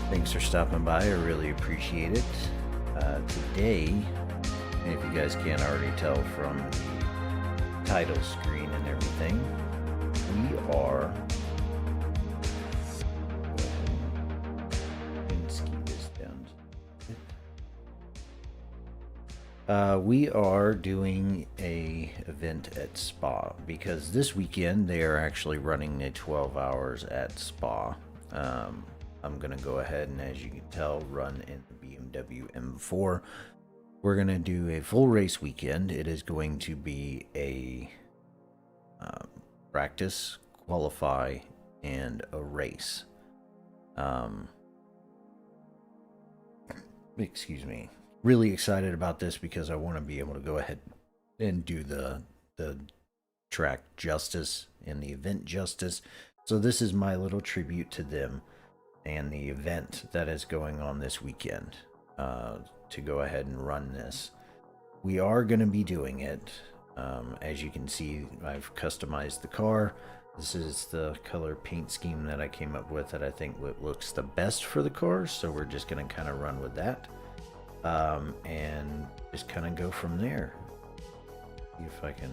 Thanks for stopping by. I really appreciate it. Today, if you guys can't already tell from the title screen and everything, we are we are doing a event at Spa because this weekend they are actually running a 12 hours at Spa. I'm gonna go ahead and, as you can tell, run in the BMW M4. We're gonna do a full race weekend. It is going to be a practice, qualify, and a race. Excuse me. Really excited about this because I want to be able to go ahead and do the track justice and the event justice. So this is my little tribute to them and the event that is going on this weekend, to go ahead and run this. We are going to be doing it. As you can see, I've customized the car. This is the color paint scheme that I came up with that I think looks the best for the car. So we're just going to kind of run with that. And just kind of go from there. See if I can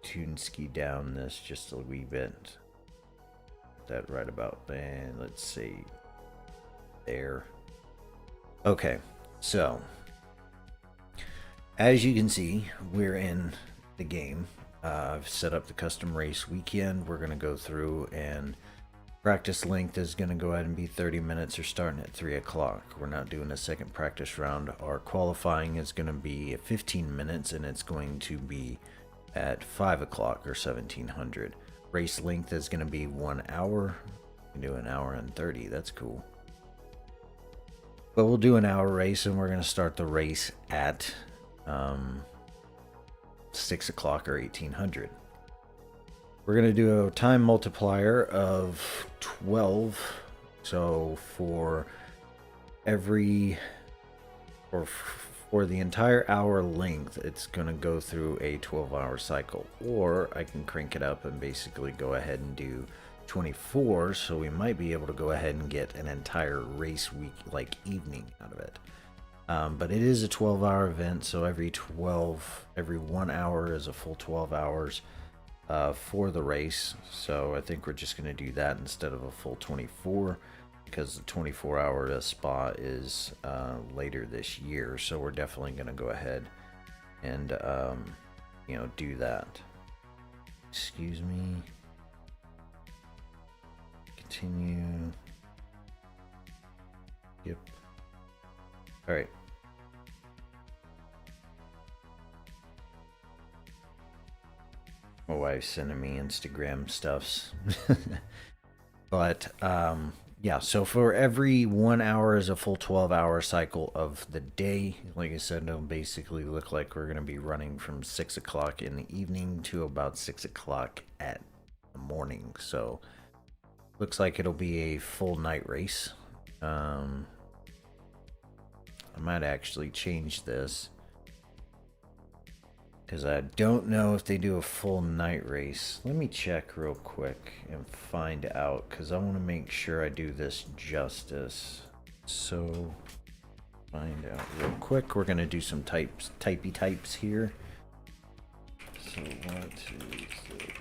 tune ski down this just a wee bit. That right about there. Let's see. There. Okay, so as you can see, we're in the game. I've set up the custom race weekend. We're going to go through, and practice length is going to go ahead and be 30 minutes or starting at 3 o'clock. We're not doing a second practice round. Our qualifying is going to be 15 minutes, and it's going to be at 5 o'clock or 1700. Race length is going to be 1 hour. We can do an hour and 30. That's cool. But we'll do an hour race, and we're going to start the race at 6 o'clock or 1800. We're going to do a time multiplier of 12. So for every, or for the entire hour length, it's going to go through a 12-hour cycle. Or I can crank it up and basically go ahead and do 24. So we might be able to go ahead and get an entire race week, like evening, out of it. But it is a 12-hour event. So every 1 hour is a full 12 hours. For the race. So I think we're just going to do that instead of a full 24, because the 24-hour Spa is later this year. So we're definitely going to go ahead and do that. Excuse me. Continue. Yep. All right. My wife's sending me Instagram stuffs. But yeah, so for every 1 hour is a full 12-hour cycle of the day. Like I said, it'll basically look like we're going to be running from 6 o'clock in the evening to about 6 o'clock at the morning. So looks like it'll be a full night race. I might actually change this, because I don't know if they do a full night race. Let me check real quick and find out, because I want to make sure I do this justice. So, find out real quick. We're going to do some typey types here. So, what is it?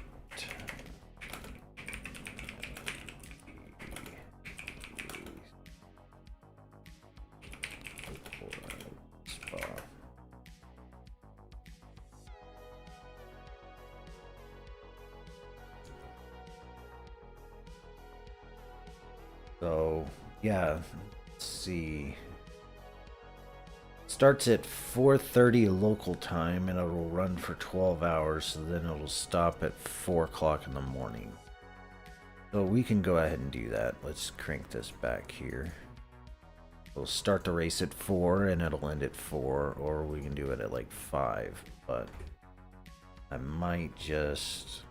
So, yeah, let's see. Starts at 4:30 local time, and it'll run for 12 hours, so then it'll stop at 4 o'clock in the morning. So we can go ahead and do that. Let's crank this back here. We'll start the race at 4, and it'll end at 4, or we can do it at like 5, but I might just...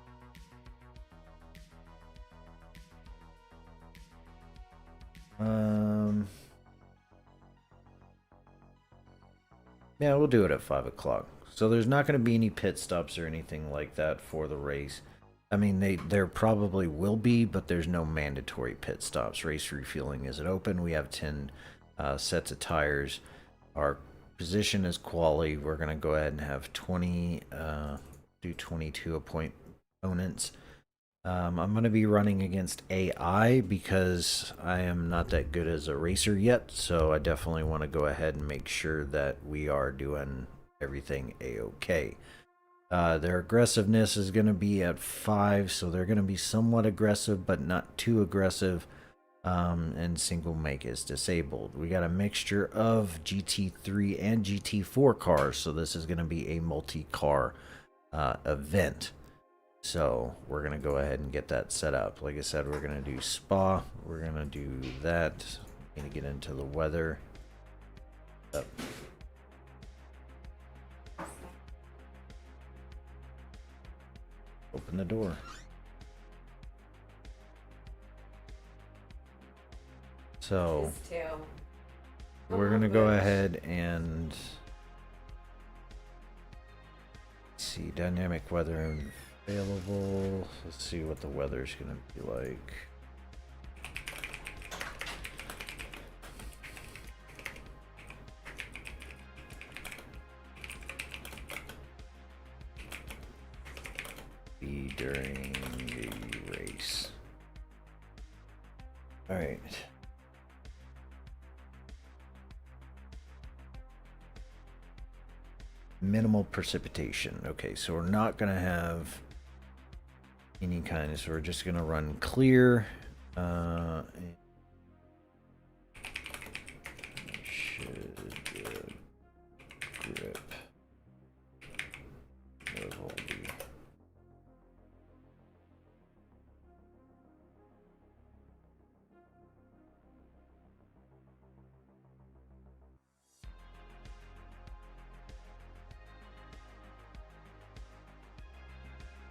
yeah, we'll do it at 5 o'clock. So there's not going to be any pit stops or anything like that for the race. I mean, there probably will be, but there's no mandatory pit stops. Race refueling isn't open. We have 10 sets of tires. Our position is quali. We're going to go ahead and have 20, do 22 opponents. I'm going to be running against AI because I am not that good as a racer yet. So I definitely want to go ahead and make sure that we are doing everything a-okay. Their aggressiveness is going to be at 5, so they're going to be somewhat aggressive, but not too aggressive. And single make is disabled. We got a mixture of GT3 and GT4 cars, so this is going to be a multi-car event. So we're going to go ahead and get that set up. Like I said, we're going to do Spa. We're going to do that. Going to get into the weather. Open the door. So we're going to go ahead and see dynamic weather available. Let's see what the weather's going to be like. During the race. All right. Minimal precipitation. Okay, so we're not going to have any kind of, so we're just going to run clear. Should grip level be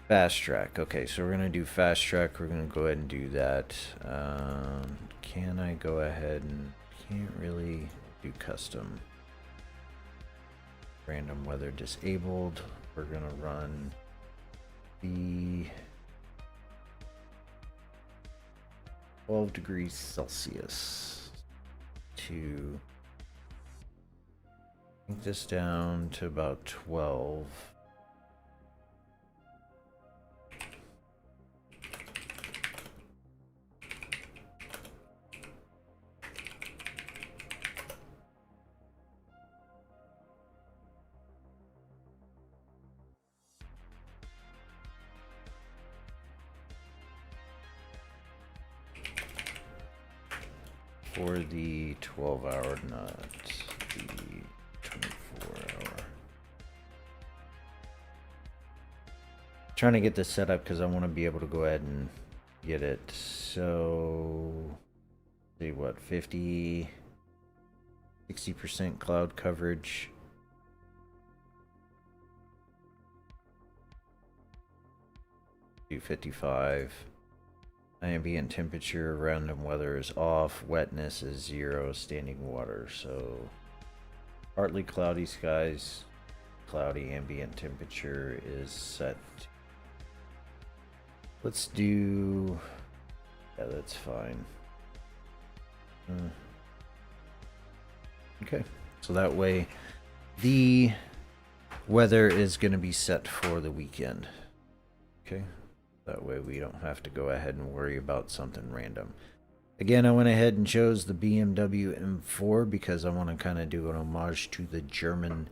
fast track. Okay, so we're gonna do fast track. We're gonna go ahead and do that. Can I go ahead and can't really do custom? Random weather disabled. We're gonna run the 12 degrees Celsius to take this down to about 12. For the 12-hour, not the 24-hour. Trying to get this set up because I want to be able to go ahead and get it. So, see what, 50, 60% cloud coverage. Do 55. Ambient temperature, random weather is off, wetness is 0, standing water. So partly cloudy skies, cloudy, ambient temperature is set. Let's do, yeah, that's fine. Okay, so that way the weather is going to be set for the weekend. Okay. That way we don't have to go ahead and worry about something random. Again, I went ahead and chose the BMW M4 because I want to kind of do an homage to the German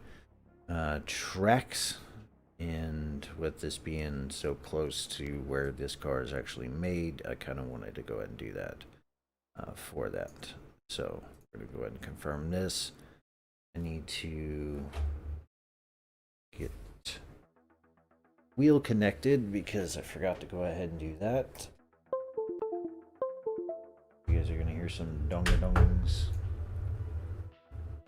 tracks. And with this being so close to where this car is actually made, I kind of wanted to go ahead and do that for that. So we're going to go ahead and confirm this. I need to get wheel connected because I forgot to go ahead and do that. You guys are gonna hear some donga-dongs,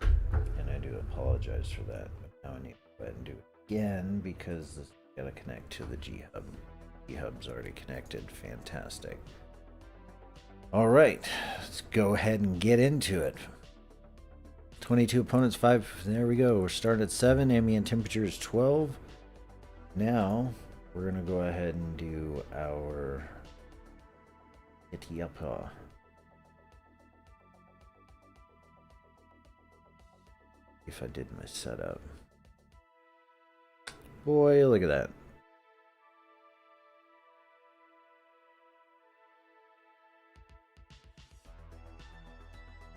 and I do apologize for that, but now I need to go ahead and do it again because this gotta connect to the G-Hub. G-Hub's already connected. Fantastic. All right, let's go ahead and get into it. 22 opponents, 5. There we go. We're starting at 7. Ambient temperature is 12. Now, we're gonna go ahead and do our Hypercar. If I did my setup. Boy, look at that.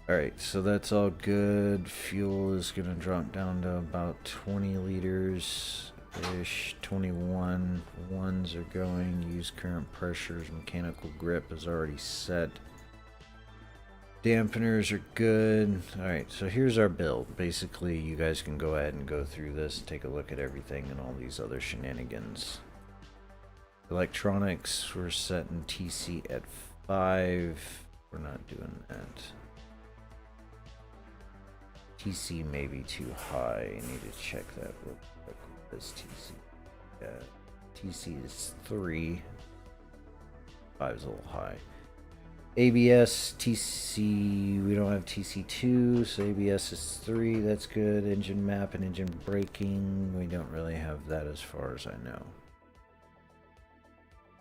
Alright, so that's all good. Fuel is going to drop down to about 20 liters-ish. 21. Ones are going. Use current pressures. Mechanical grip is already set. Dampeners are good. Alright, so here's our build. Basically, you guys can go ahead and go through this, take a look at everything and all these other shenanigans. Electronics, we're setting TC at 5. We're not doing that. TC may be too high. I need to check that real quick. This TC. Yeah, TC is 3. 5 is a little high. ABS, TC, we don't have TC2, so ABS is 3, that's good. Engine map and engine braking, we don't really have that as far as I know.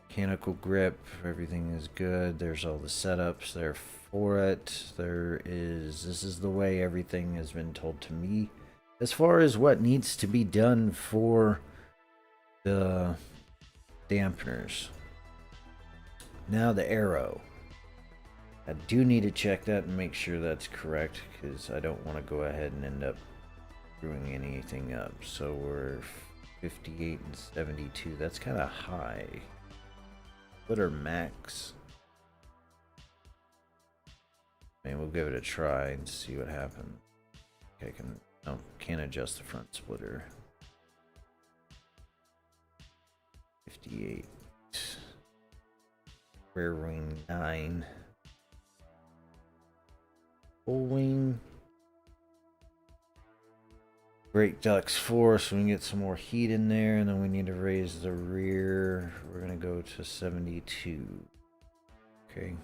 Mechanical grip, everything is good. There's all the setups there for it. This is the way everything has been told to me. As far as what needs to be done for the dampeners. Now the aero. I do need to check that and make sure that's correct, because I don't want to go ahead and end up screwing anything up. So we're 58 and 72. That's kind of high. Splitter max. I mean, we'll give it a try and see what happens. Okay, can't adjust the front splitter. 58. Rear wing 9. Full wing. Brake ducts 4, so we can get some more heat in there, and then we need to raise the rear. We're gonna go to 72. Okay.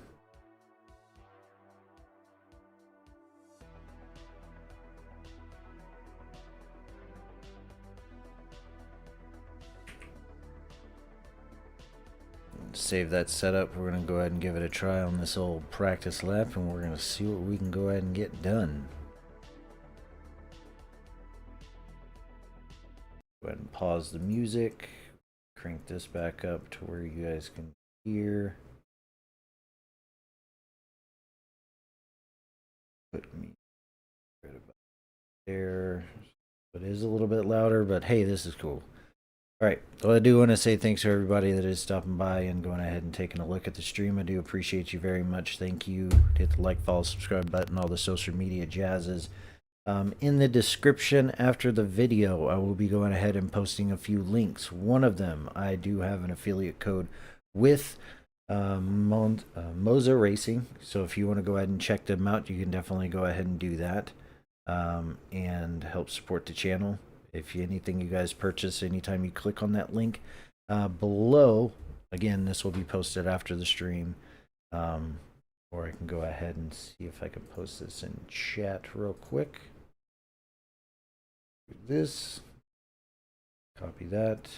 Save that setup. We're gonna go ahead and give it a try on this old practice lap, and we're gonna see what we can go ahead and get done. Go ahead and pause the music. Crank this back up to where you guys can hear. Put me right about there. It is a little bit louder, but hey, this is cool. Alright, well, I do want to say thanks to everybody that is stopping by and going ahead and taking a look at the stream. I do appreciate you very much. Thank you. Hit the like, follow, subscribe button, all the social media jazzes. In the description after the video, I will be going ahead and posting a few links. One of them, I do have an affiliate code with Moza Racing. So if you want to go ahead and check them out, you can definitely go ahead and do that and help support the channel. If anything you guys purchase, anytime you click on that link below, again, this will be posted after the stream. Or I can go ahead and see if I can post this in chat real quick. Do this. Copy that.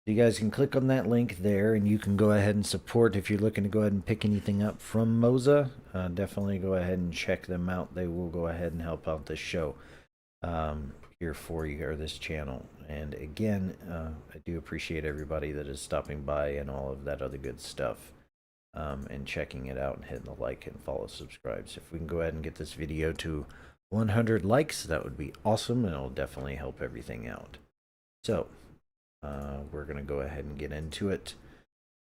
You guys can click on that link there, and you can go ahead and support if you're looking to go ahead and pick anything up from Moza. Definitely go ahead and check them out. They will go ahead and help out this show here for you, or this channel. And again, I do appreciate everybody that is stopping by and all of that other good stuff, and checking it out and hitting the like and follow, subscribes. If we can go ahead and get this video to 100 likes, that would be awesome, and it'll definitely help everything out. So we're gonna go ahead and get into it.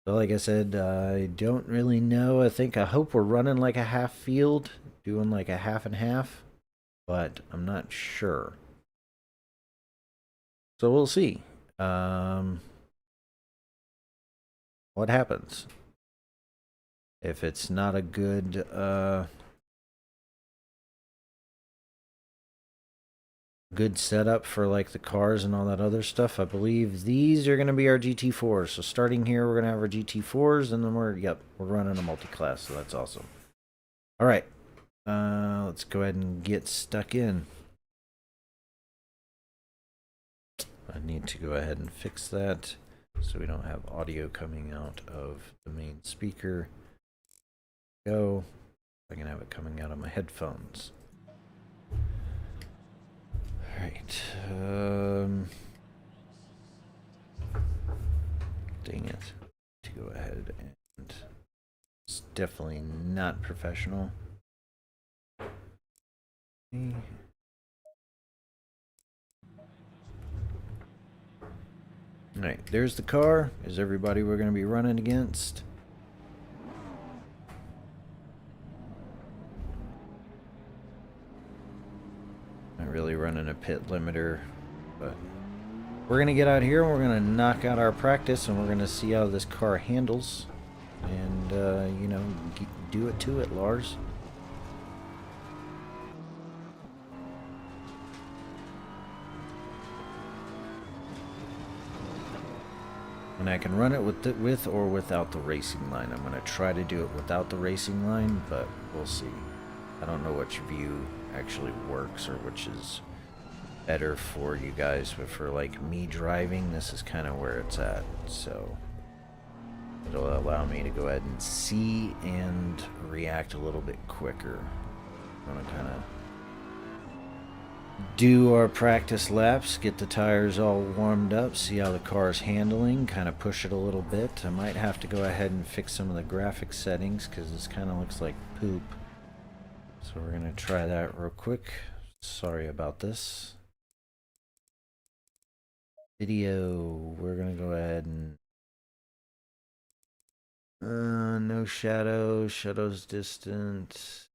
So like I said, I don't really know. I hope we're running like a half field, doing like a half and half, but I'm not sure. So we'll see what happens. If it's not a good good setup for like the cars and all that other stuff, I believe these are going to be our GT4s. So starting here, we're going to have our GT4s, and then we're running a multi-class, so that's awesome. All right, let's go ahead and get stuck in. I need to go ahead and fix that so we don't have audio coming out of the main speaker. Go. I can have it coming out of my headphones. Alright. Dang it. To go ahead and it's definitely not professional. Alright, there's the car. Is everybody we're going to be running against? Not really running a pit limiter, but we're going to get out here and we're going to knock out our practice and we're going to see how this car handles. And, you know, do it to it, Lars. And I can run it with or without the racing line. I'm going to try to do it without the racing line, but we'll see. I don't know which view actually works or which is better for you guys, but for like me driving, this is kind of where it's at. So it'll allow me to go ahead and see and react a little bit quicker. I'm going to kind of do our practice laps, get the tires all warmed up, see how the car is handling, kind of push it a little bit. I might have to go ahead and fix some of the graphic settings because this kind of looks like poop. So we're going to try that real quick. Sorry about this. Video, we're going to go ahead and no shadow, shadow's distant.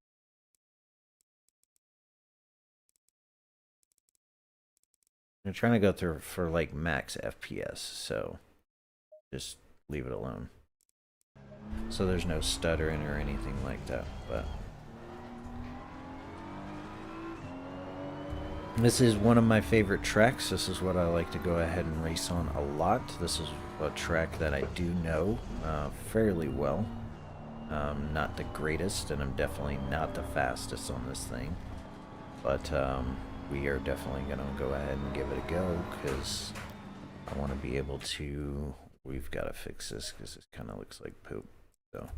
I'm trying to go through for like max FPS, so just leave it alone. So there's no stuttering or anything like that, but this is one of my favorite tracks. This is what I like to go ahead and race on a lot. This is a track that I do know fairly well. Not the greatest, and I'm definitely not the fastest on this thing, but we are definitely going to go ahead and give it a go because I want to be able to. We've got to fix this because this kind of looks like poop. So,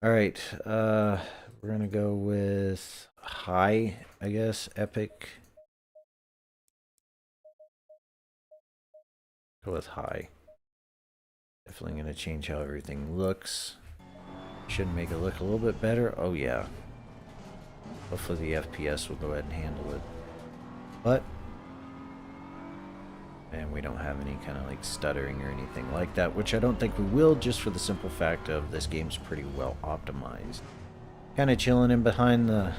all right, we're going to go with high, I guess, epic. Go with high. Definitely going to change how everything looks. Should make it look a little bit better. Oh yeah. Hopefully the FPS will go ahead and handle it. But, and we don't have any kind of like stuttering or anything like that, which I don't think we will, just for the simple fact of this game's pretty well optimized. Kind of chilling in behind the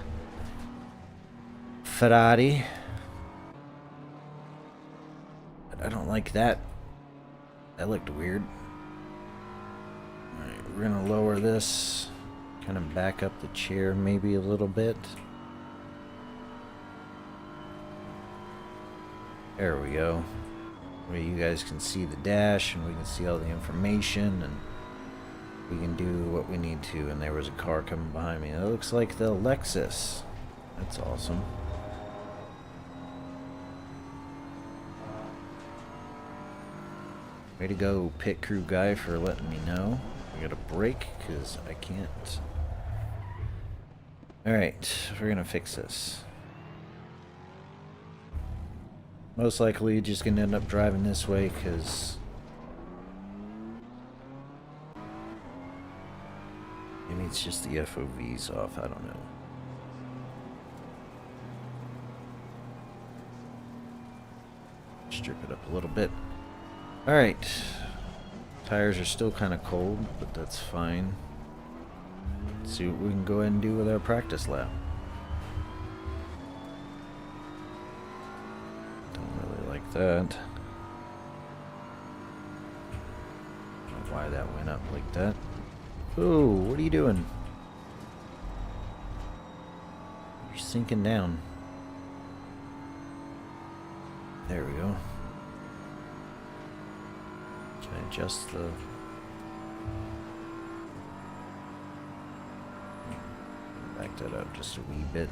Ferrari. But I don't like that. That looked weird. Alright, we're going to lower this, kind of back up the chair maybe a little bit. There we go. Where you guys can see the dash and we can see all the information and we can do what we need to. And there was a car coming behind me. It looks like the Lexus. That's awesome. Way to go, pit crew guy, for letting me know. I got a break because I can't. Alright, we're gonna fix this. Most likely you're just going to end up driving this way because maybe it's just the FOV's off, I don't know. Strip it up a little bit. Alright. Tires are still kind of cold, but that's fine. Let's see what we can go ahead and do with our practice lap. That. I don't know why that went up like that. Ooh, what are you doing? You're sinking down. There we go. Can I adjust the... Back that up just a wee bit.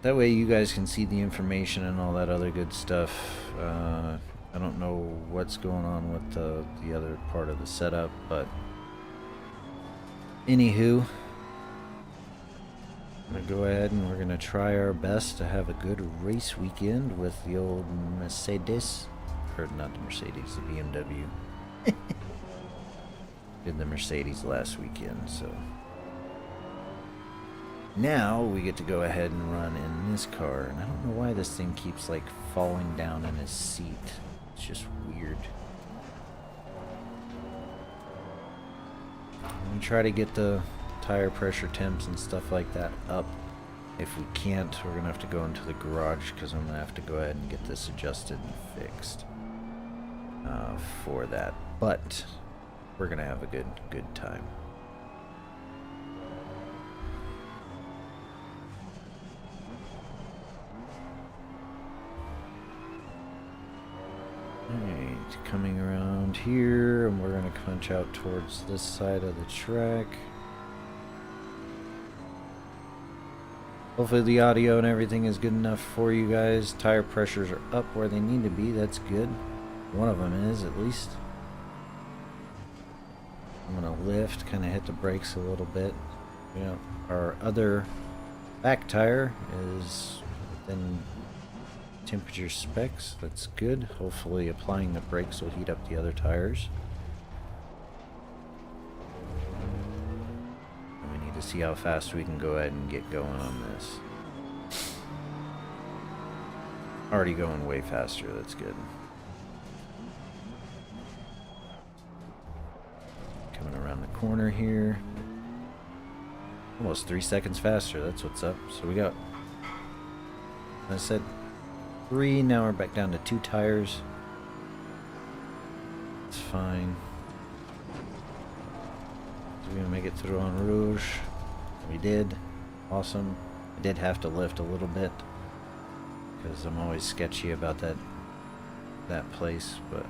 that way you guys can see the information and all that other good stuff. I don't know what's going on with the other part of the setup, but anywho, I'm going to go ahead and we're going to try our best to have a good race weekend with the old Mercedes. Or not the Mercedes, the BMW. Did the Mercedes last weekend, so now we get to go ahead and run in this car. And I don't know why this thing keeps like falling down in his seat. It's just weird. We try to get the tire pressure temps and stuff like that up. If we can't, we're gonna have to go into the garage because I'm gonna have to go ahead and get this adjusted and fixed for that. But we're gonna have a good time. Alright, coming around here, and we're gonna punch out towards this side of the track. Hopefully the audio and everything is good enough for you guys. Tire pressures are up where they need to be. That's good. One of them is, at least. I'm going to lift, kind of hit the brakes a little bit. You know, our other back tire is within temperature specs. That's good. Hopefully applying the brakes will heat up the other tires. To see how fast we can go ahead and get going on this. Already going way faster, that's good. Coming around the corner here. Almost 3 seconds faster, that's what's up. So we got, I said 3, now we're back down to 2 tires. It's fine. We're gonna make it through on Rouge. We did. Awesome. I did have to lift a little bit because I'm always sketchy about that place, but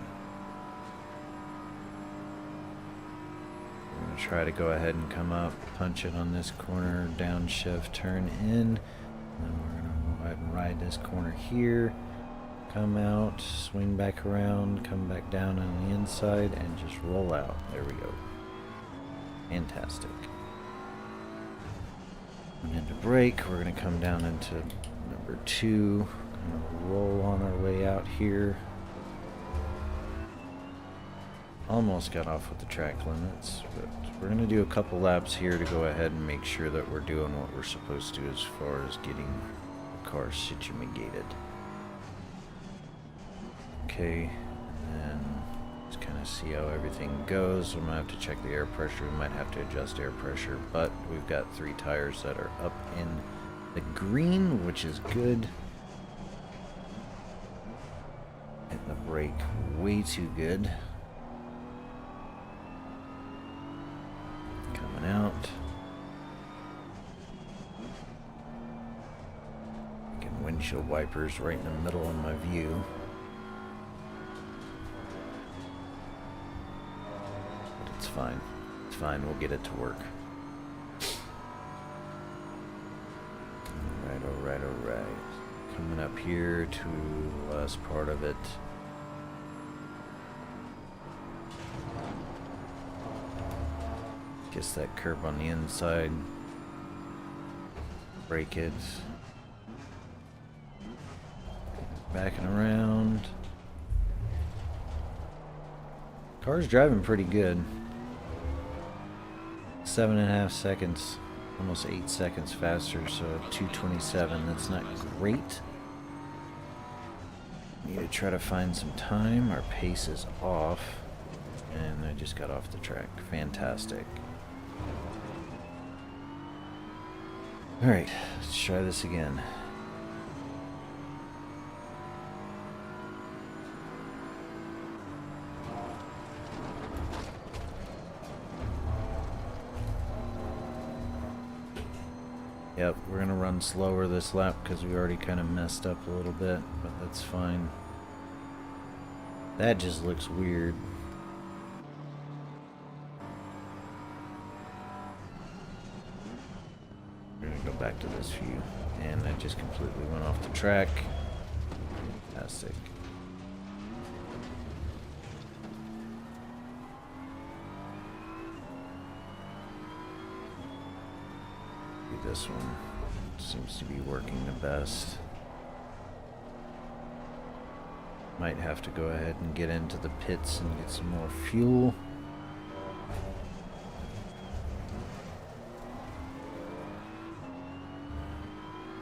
we're gonna try to go ahead and come up, punch it on this corner, downshift, turn in, and then we're gonna go ahead and ride this corner here, come out, swing back around, come back down on the inside, and just roll out. There we go. Fantastic. And into brake, we're going to come down into number 2, roll on our way out here. Almost got off with the track limits, but we're going to do a couple laps here to go ahead and make sure that we're doing what we're supposed to as far as getting the car situated. Okay, and then kind of see how everything goes. We might have to check the air pressure. We might have to adjust air pressure, but we've got 3 tires that are up in the green, which is good. Hitting the brake way too good. Coming out. Getting windshield wipers right in the middle of my view. It's fine. It's fine. We'll get it to work. Alright. Coming up here to the last part of it. Guess that curb on the inside. Brake it. Backing around. Car's driving pretty good. 7.5 seconds, almost 8 seconds faster, so 2:27. That's not great. Need to try to find some time. Our pace is off, and I just got off the track. Fantastic. Alright, let's try this again. Yep, we're going to run slower this lap because we already kind of messed up a little bit, but that's fine. That just looks weird. We're going to go back to this view. And I just completely went off the track. Fantastic. This one seems to be working the best. Might have to go ahead and get into the pits and get some more fuel.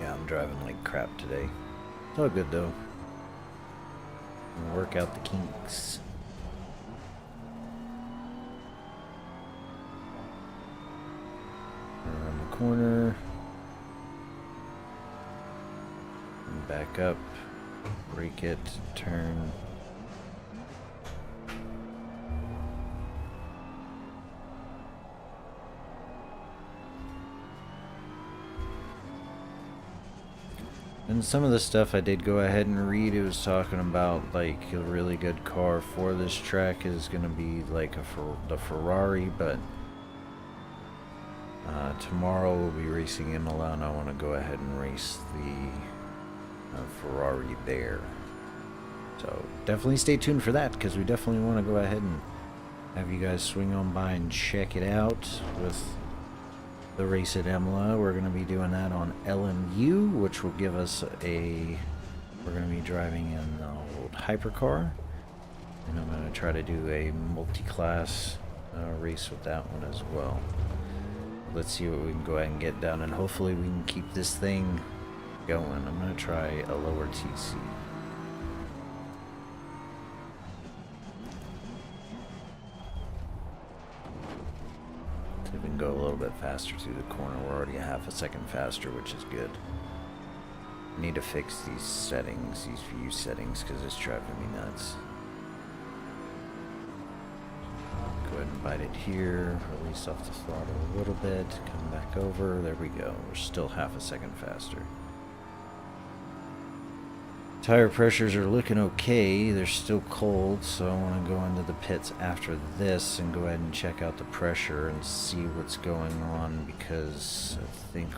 Yeah, I'm driving like crap today. It's all good though. I'll work out the kinks. Around the corner. And back up. Brake it. Turn. And some of the stuff I did go ahead and read, it was talking about like a really good car for this track is going to be like the Ferrari, but tomorrow we'll be racing Imola, and I want to go ahead and race the Ferrari there. So definitely stay tuned for that, because we definitely want to go ahead and have you guys swing on by and check it out with the race at Imola. We're going to be doing that on LMU, which will give us we're going to be driving in the old Hypercar, and I'm going to try to do a multi-class race with that one as well. Let's see what we can go ahead and get done, and hopefully we can keep this thing going. I'm going to try a lower TC. See if we can go a little bit faster through the corner. We're already a half a second faster, which is good. I need to fix these settings, these view settings, because it's driving me nuts. Go ahead and bite it here, release off the throttle a little bit, come back over, there we go. We're still half a second faster. Tire pressures are looking okay. They're still cold, so I want to go into the pits after this and go ahead and check out the pressure and see what's going on, because I think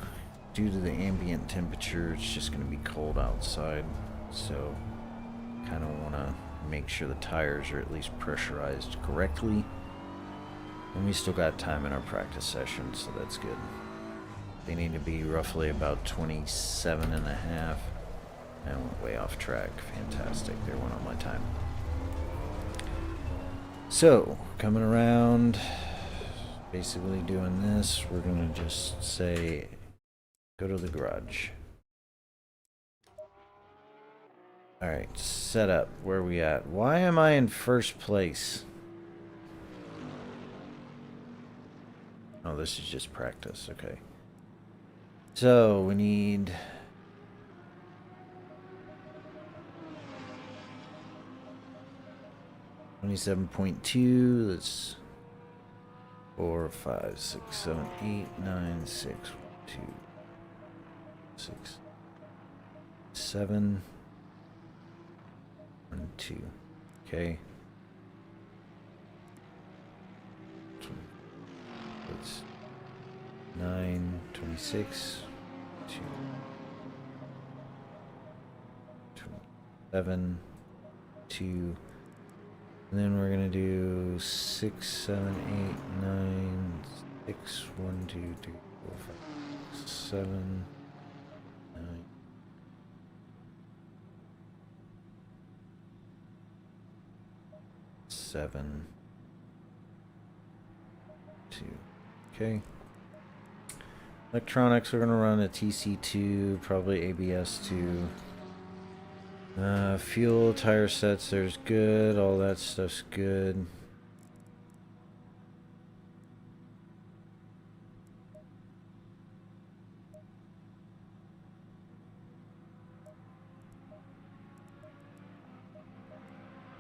due to the ambient temperature, it's just going to be cold outside. So kind of want to make sure the tires are at least pressurized correctly. And we still got time in our practice session, so that's good. They need to be roughly about 27 and a half. I went way off track. Fantastic. They went on my time. So, coming around, basically doing this, we're going to just say, go to the garage. Alright, setup. Where are we at? Why am I in first place? Oh, this is just practice. Okay. So, we need 27.2. That's 4, 5, 6, 7, 8, 9, 6, 1, 2, 6, 7, 1, 2. Okay. That's 9, 26, 2, 27, 2. And then we're gonna do 6, 7, 8, 9, 6, 1, 2, 3, 4, 5, 7, 9. 7, 2. Okay. Electronics, we're gonna run a TC2, probably ABS2. Fuel, tire sets, there's good. All that stuff's good.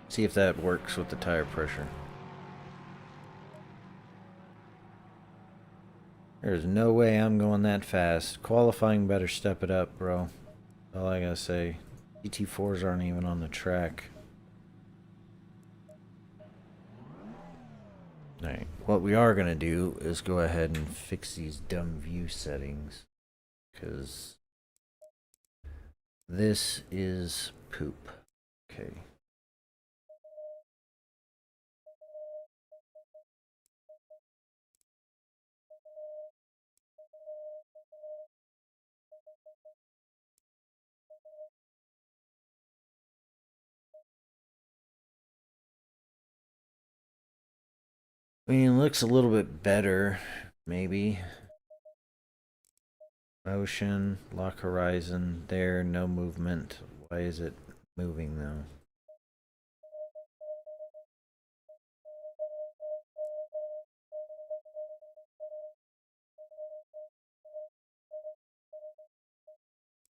See if that works with the tire pressure. There's no way I'm going that fast. Qualifying better step it up, bro. All I gotta say. GT4s aren't even on the track. Alright, what we are gonna do is go ahead and fix these dumb view settings. because this is poop. Okay. I mean, it looks a little bit better, maybe. Motion, lock horizon, there, no movement. Why is it moving though?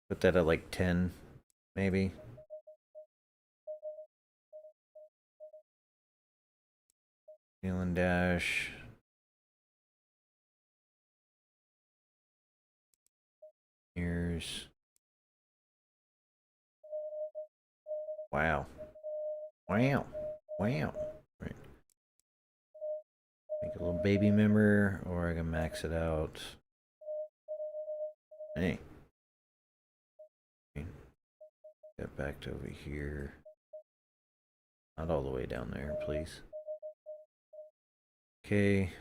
Put that at like 10, maybe. Wheel and dash. Here's. Wow. Wow. Wow. Right. Make a little baby member, or I can max it out. Hey. Get back to over here. Not all the way down there, please. Okay.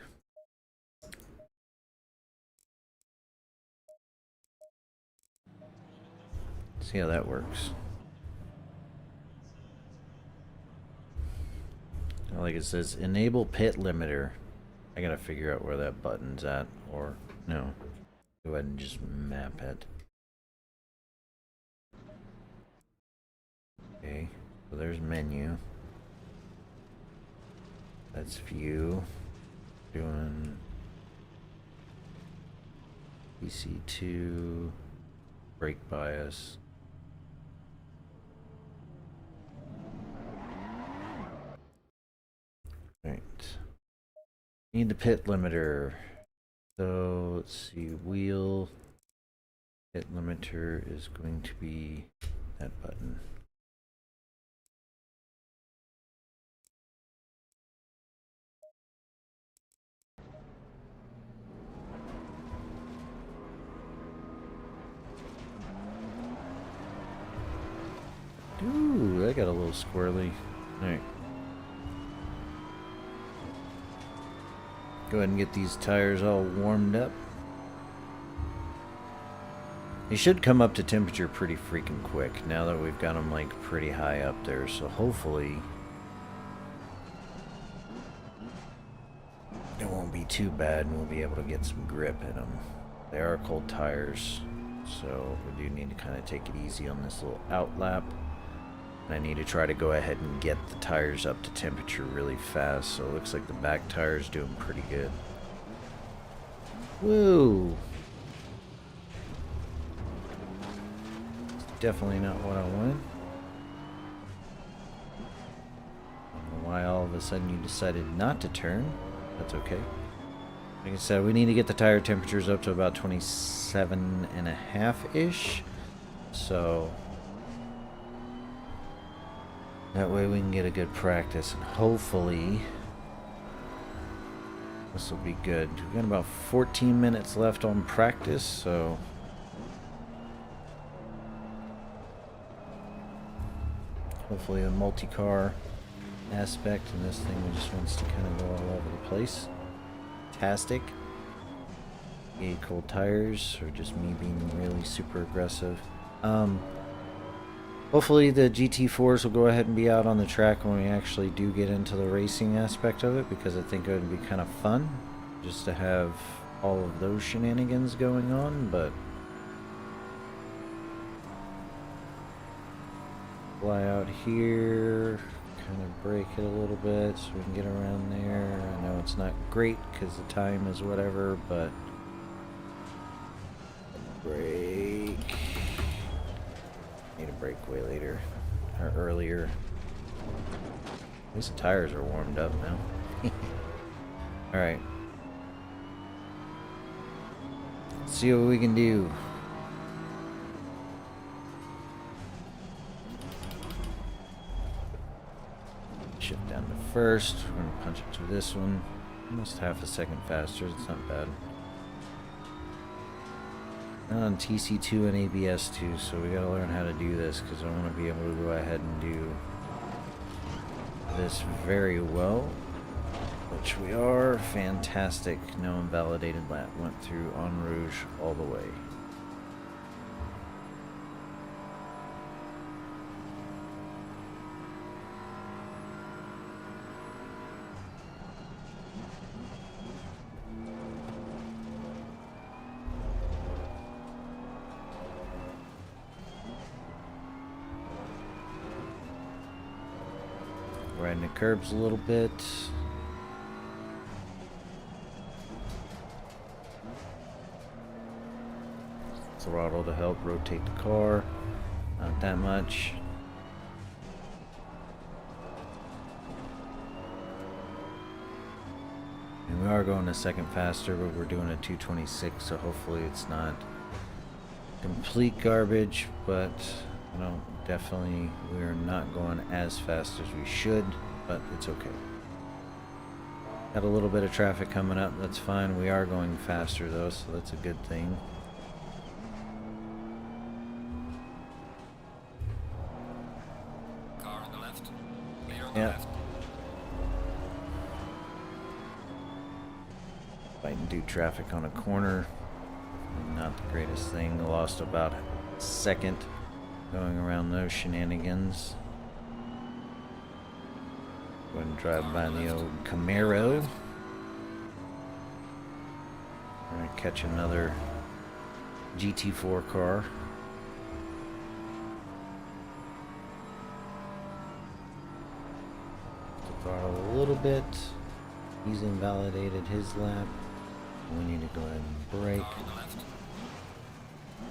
See how that works. Like it says, enable pit limiter. I gotta figure out where that button's at, or no. Go ahead and just map it. Okay, so there's menu. That's view. Doing PC2, brake bias. Right. Need the pit limiter. So let's see, wheel pit limiter is going to be that button. Ooh, that got a little squirrely. Alright. Go ahead and get these tires all warmed up. They should come up to temperature pretty freaking quick now that we've got them like pretty high up there, so hopefully it won't be too bad and we'll be able to get some grip in them. They are cold tires, so we do need to kind of take it easy on this little outlap. And I need to try to go ahead and get the tires up to temperature really fast, so it looks like the back tire's doing pretty good. Woo! Definitely not what I wanted. I don't know why all of a sudden you decided not to turn. That's okay. Like I said, we need to get the tire temperatures up to about 27.5-ish. So that way we can get a good practice, and hopefully this will be good. We've got about 14 minutes left on practice, so hopefully a multi-car aspect, and this thing just wants to kind of go all over the place. Fantastic. 8 cold tires, or just me being really super aggressive. Hopefully the GT4s will go ahead and be out on the track when we actually do get into the racing aspect of it, because I think it would be kind of fun just to have all of those shenanigans going on. But fly out here, kind of brake it a little bit so we can get around there. I know it's not great because the time is whatever, but brake. Need a break way later, or earlier. At least the tires are warmed up now. Alright. Let's see what we can do. Shift down to first. We're going to punch it to this one. Almost half a second faster. It's not bad. on TC2 and ABS2, so we gotta learn how to do this because I want to be able to go ahead and do this very well, which we are. Fantastic. No invalidated lap. Went through en rouge all the way. Riding the curbs a little bit. Throttle to help rotate the car. Not that much. And we are going a second faster, but we're doing a 226, so hopefully it's not complete garbage, but you know, definitely we're not going as fast as we should, but it's okay. Got a little bit of traffic coming up, that's fine. We are going faster though, so that's a good thing. Car on the left. Clear on Yeah. the left. Fighting through traffic on a corner, not the greatest thing. Lost about a second going around those shenanigans. Go ahead and drive by the old Camaro. We're gonna catch another GT4 car. Throttle a little bit. He's invalidated his lap. We need to go ahead and brake. Car on the left.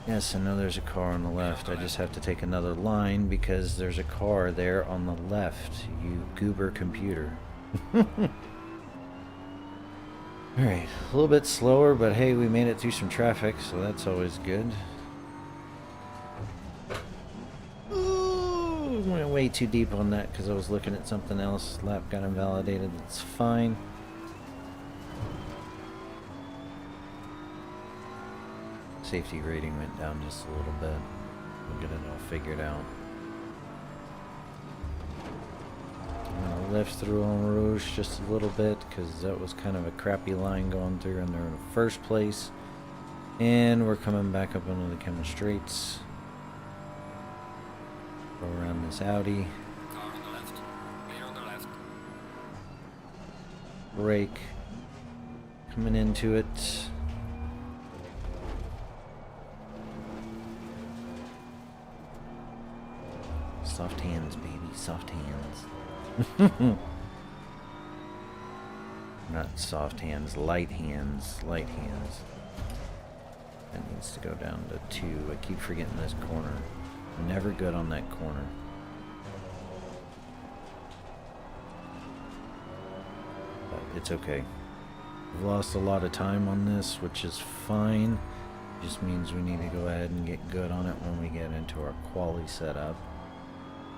Yes, I know there's a car on the left. I just have to take another line because there's a car there on the left, you goober computer. Alright, a little bit slower, but hey, we made it through some traffic, so that's always good. Ooh, went way too deep on that because I was looking at something else. Lap got invalidated, it's fine. Safety rating went down just a little bit. We'll get it all figured out. I'm gonna lift through En Rouge just a little bit because that was kind of a crappy line going through in there in the first place. And we're coming back up into the Chemist Straits. Go around this Audi. Car on the left. Clear on the left. Brake. Coming into it. Soft hands, baby, soft hands. Not soft hands, light hands, light hands. That needs to go down to 2. I keep forgetting this corner. I'm never good on that corner. But it's okay. We've lost a lot of time on this, which is fine. Just means we need to go ahead and get good on it when we get into our quali setup.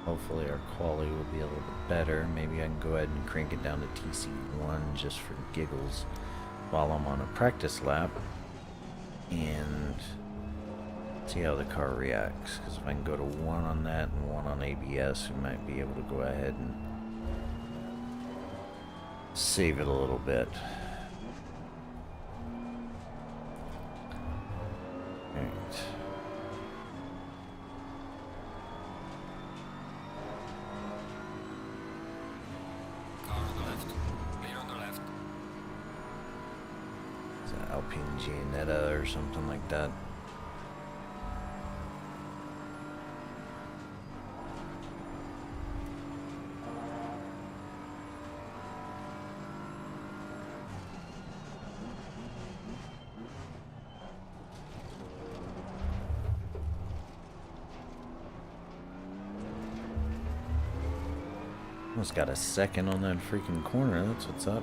Hopefully our quality will be a little bit better. Maybe I can go ahead and crank it down to TC1 just for giggles while I'm on a practice lap and see how the car reacts. Because if I can go to 1 on that and 1 on ABS, we might be able to go ahead and save it a little bit. Alright. Alpine Giannetta or something like that. Almost got a second on that freaking corner. That's what's up.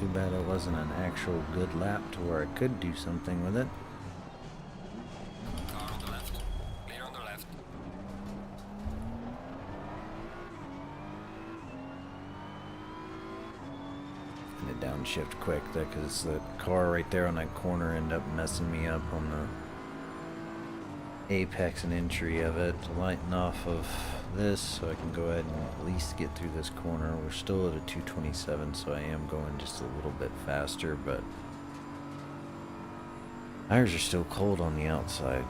Too bad it wasn't an actual good lap to where I could do something with it. Car on the left. Clear on the left. And to downshift quick, because the car right there on that corner ended up messing me up on apex and entry of it to lighten off of this so I can go ahead and at least get through this corner. We're still at a 227, so I am going just a little bit faster, but tires are still cold on the outside.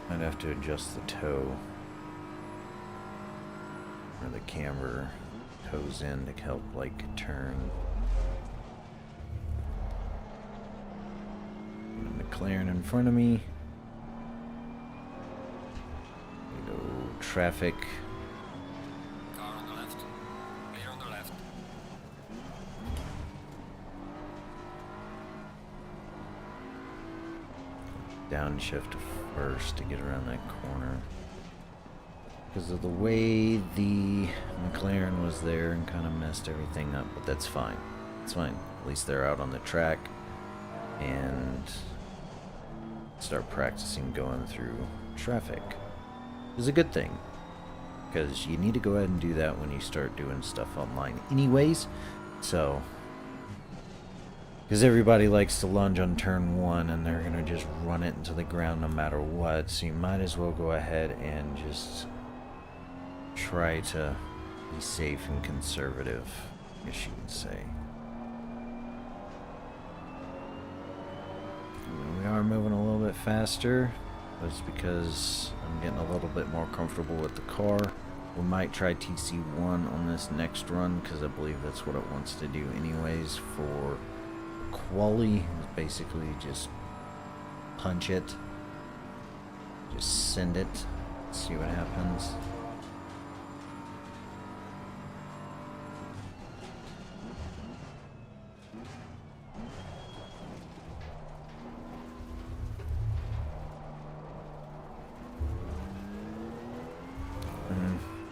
Might have to adjust the toe or the camber toes in to help like turn. And a McLaren in front of me. Go traffic. Car on the left. Clear on the left. Downshift first to get around that corner. Because of the way the McLaren was there and kind of messed everything up, but that's fine. It's fine. At least they're out on the track and start practicing going through traffic. It's a good thing, because you need to go ahead and do that when you start doing stuff online anyways. So, because everybody likes to lunge on turn 1 and they're going to just run it into the ground no matter what, so you might as well go ahead and just try to be safe and conservative, I guess you could say. We are moving a little bit faster, but it's because I'm getting a little bit more comfortable with the car. We might try TC1 on this next run, because I believe that's what it wants to do anyways for quali. Basically just punch it, just send it, see what happens.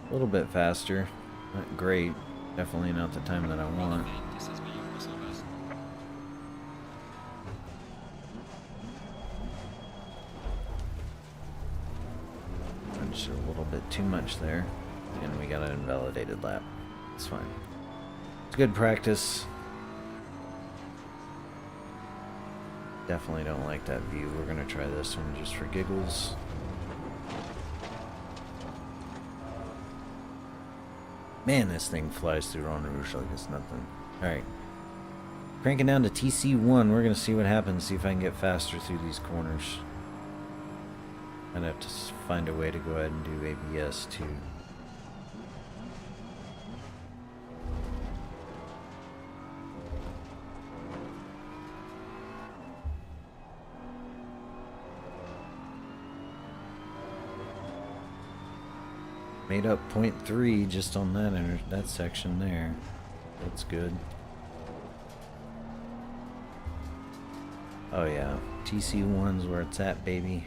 A little bit faster. Not great. Definitely not the time that I want. Just a little bit too much there. And we got an invalidated lap. It's fine. It's good practice. Definitely don't like that view. We're going to try this one just for giggles. Man, this thing flies through Ron Rouge like it's nothing. Alright. Cranking down to TC1. We're going to see what happens. See if I can get faster through these corners. I'd have to find a way to go ahead and do ABS too. Made up 0.3 just on that section there. That's good. Oh yeah, TC1's where it's at, baby.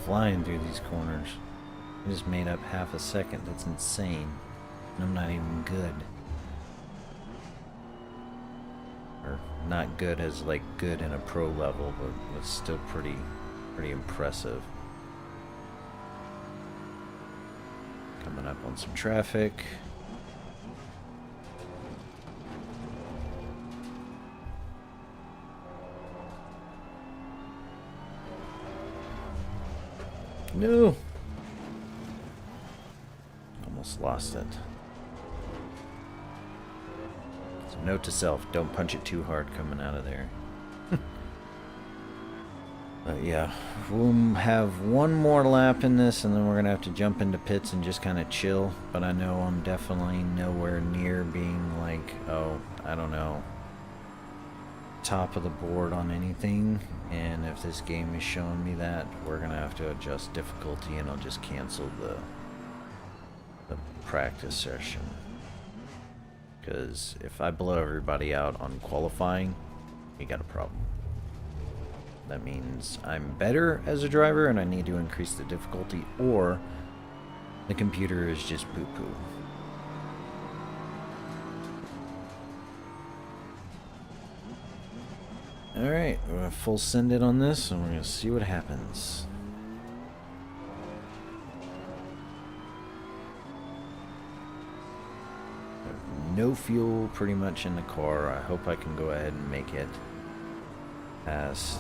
Flying through these corners. I just made up half a second. That's insane. And I'm not even good. Or not good as like good in a pro level, but it's still pretty impressive. Coming up on some traffic. No! Almost lost it. So note to self, don't punch it too hard coming out of there. But yeah, we'll have one more lap in this and then we're going to have to jump into pits and just kind of chill. But I know I'm definitely nowhere near being like, oh, I don't know, top of the board on anything. And if this game is showing me that, we're going to have to adjust difficulty and I'll just cancel the practice session. Because if I blow everybody out on qualifying, we got a problem. That means I'm better as a driver and I need to increase the difficulty, or the computer is just poo-poo. Alright, we're going to full send it on this and we're going to see what happens. No fuel pretty much in the car. I hope I can go ahead and make it past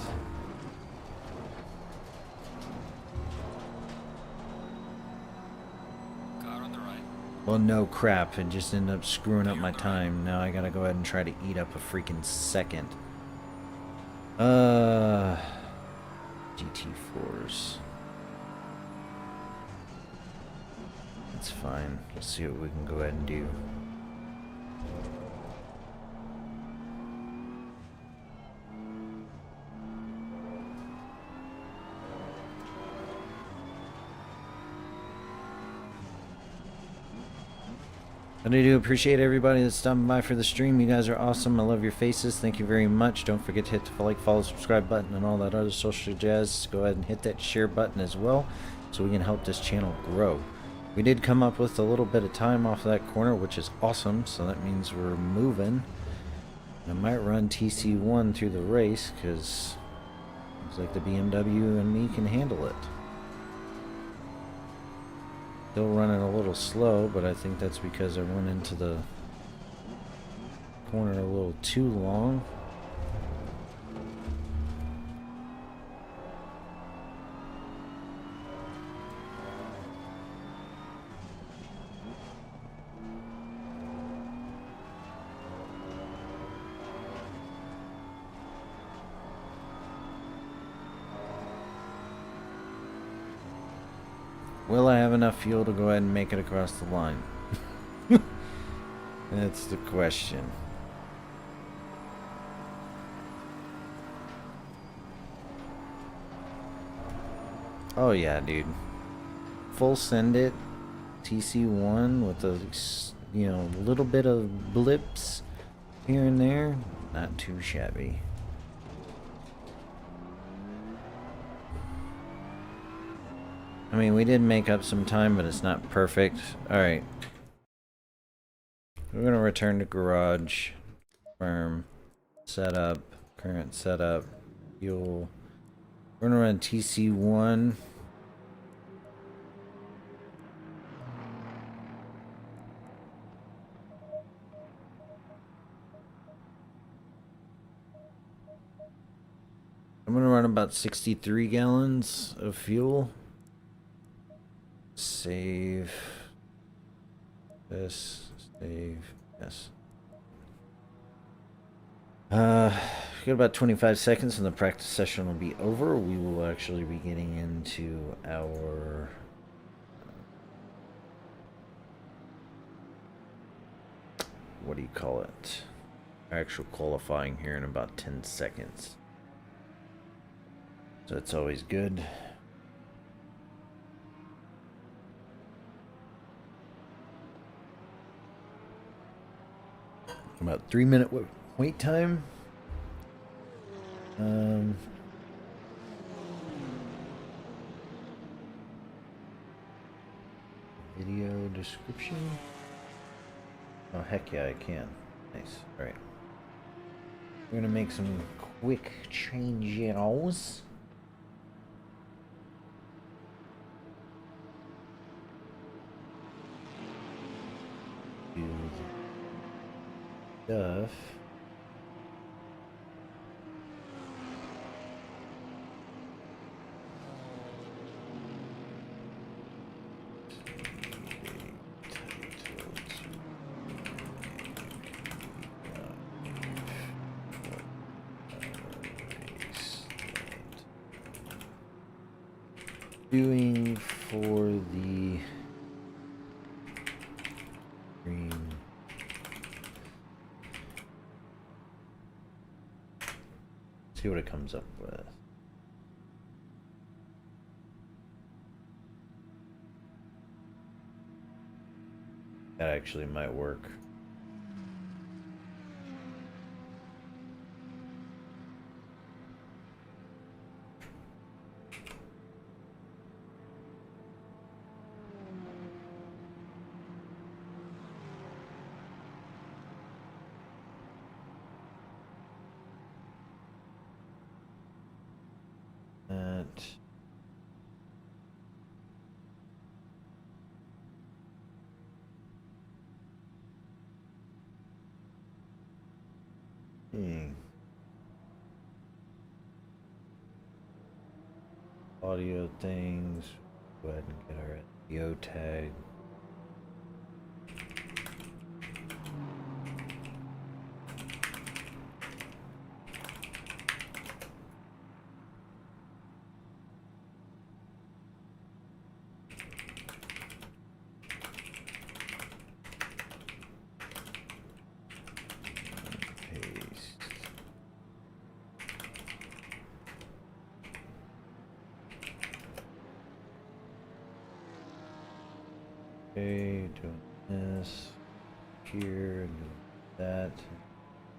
Well, no crap. It just ended up screwing up my time. Now I gotta go ahead and try to eat up a freaking second. GT4s. That's fine. Let's see what we can go ahead and do. And I do appreciate everybody that's stopping by for the stream. You guys are awesome. I love your faces. Thank you very much. Don't forget to hit the like, follow, subscribe button and all that other social jazz. Go ahead and hit that share button as well so we can help this channel grow. We did come up with a little bit of time off of that corner, which is awesome. So that means we're moving. I might run TC1 through the race because it's like the BMW and me can handle it. Still running a little slow, but I think that's because I went into the corner a little too long. Will I have enough fuel to go ahead and make it across the line? That's the question. Oh yeah, dude. Full send it. TC1 with a, you know, little bit of blips here and there. Not too shabby. I mean, we did make up some time, but it's not perfect. Alright. We're going to return to garage. Firm. Setup. Current setup. Fuel. We're going to run TC1. I'm going to run about 63 gallons of fuel. Save this, save, yes. Got about 25 seconds and the practice session will be over. We will actually be getting into our what do you call it? Actual qualifying here in about 10 seconds. So it's always good. About 3-minute wait time. Video description. Oh heck yeah, I can. Nice. All right. We're gonna make some quick changes. Stuff. Doing for the green. See what it comes up with. That actually might work. Audio things. Go ahead and get our SEO tag. Okay, doing this here and doing that.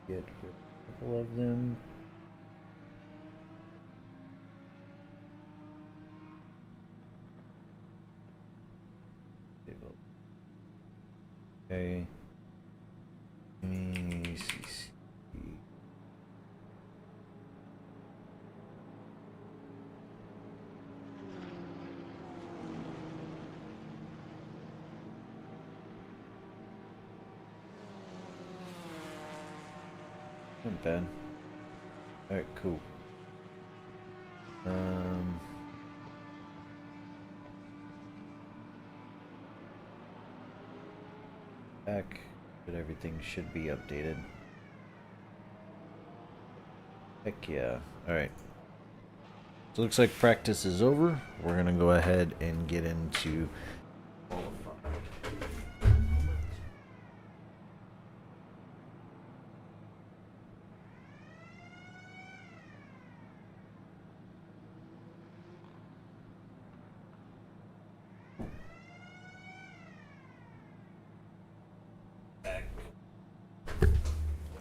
Get a couple of them. Okay. ACC. Not bad. Alright, cool. Back, but everything should be updated. Heck yeah. Alright. So looks like practice is over. We're gonna go ahead and get into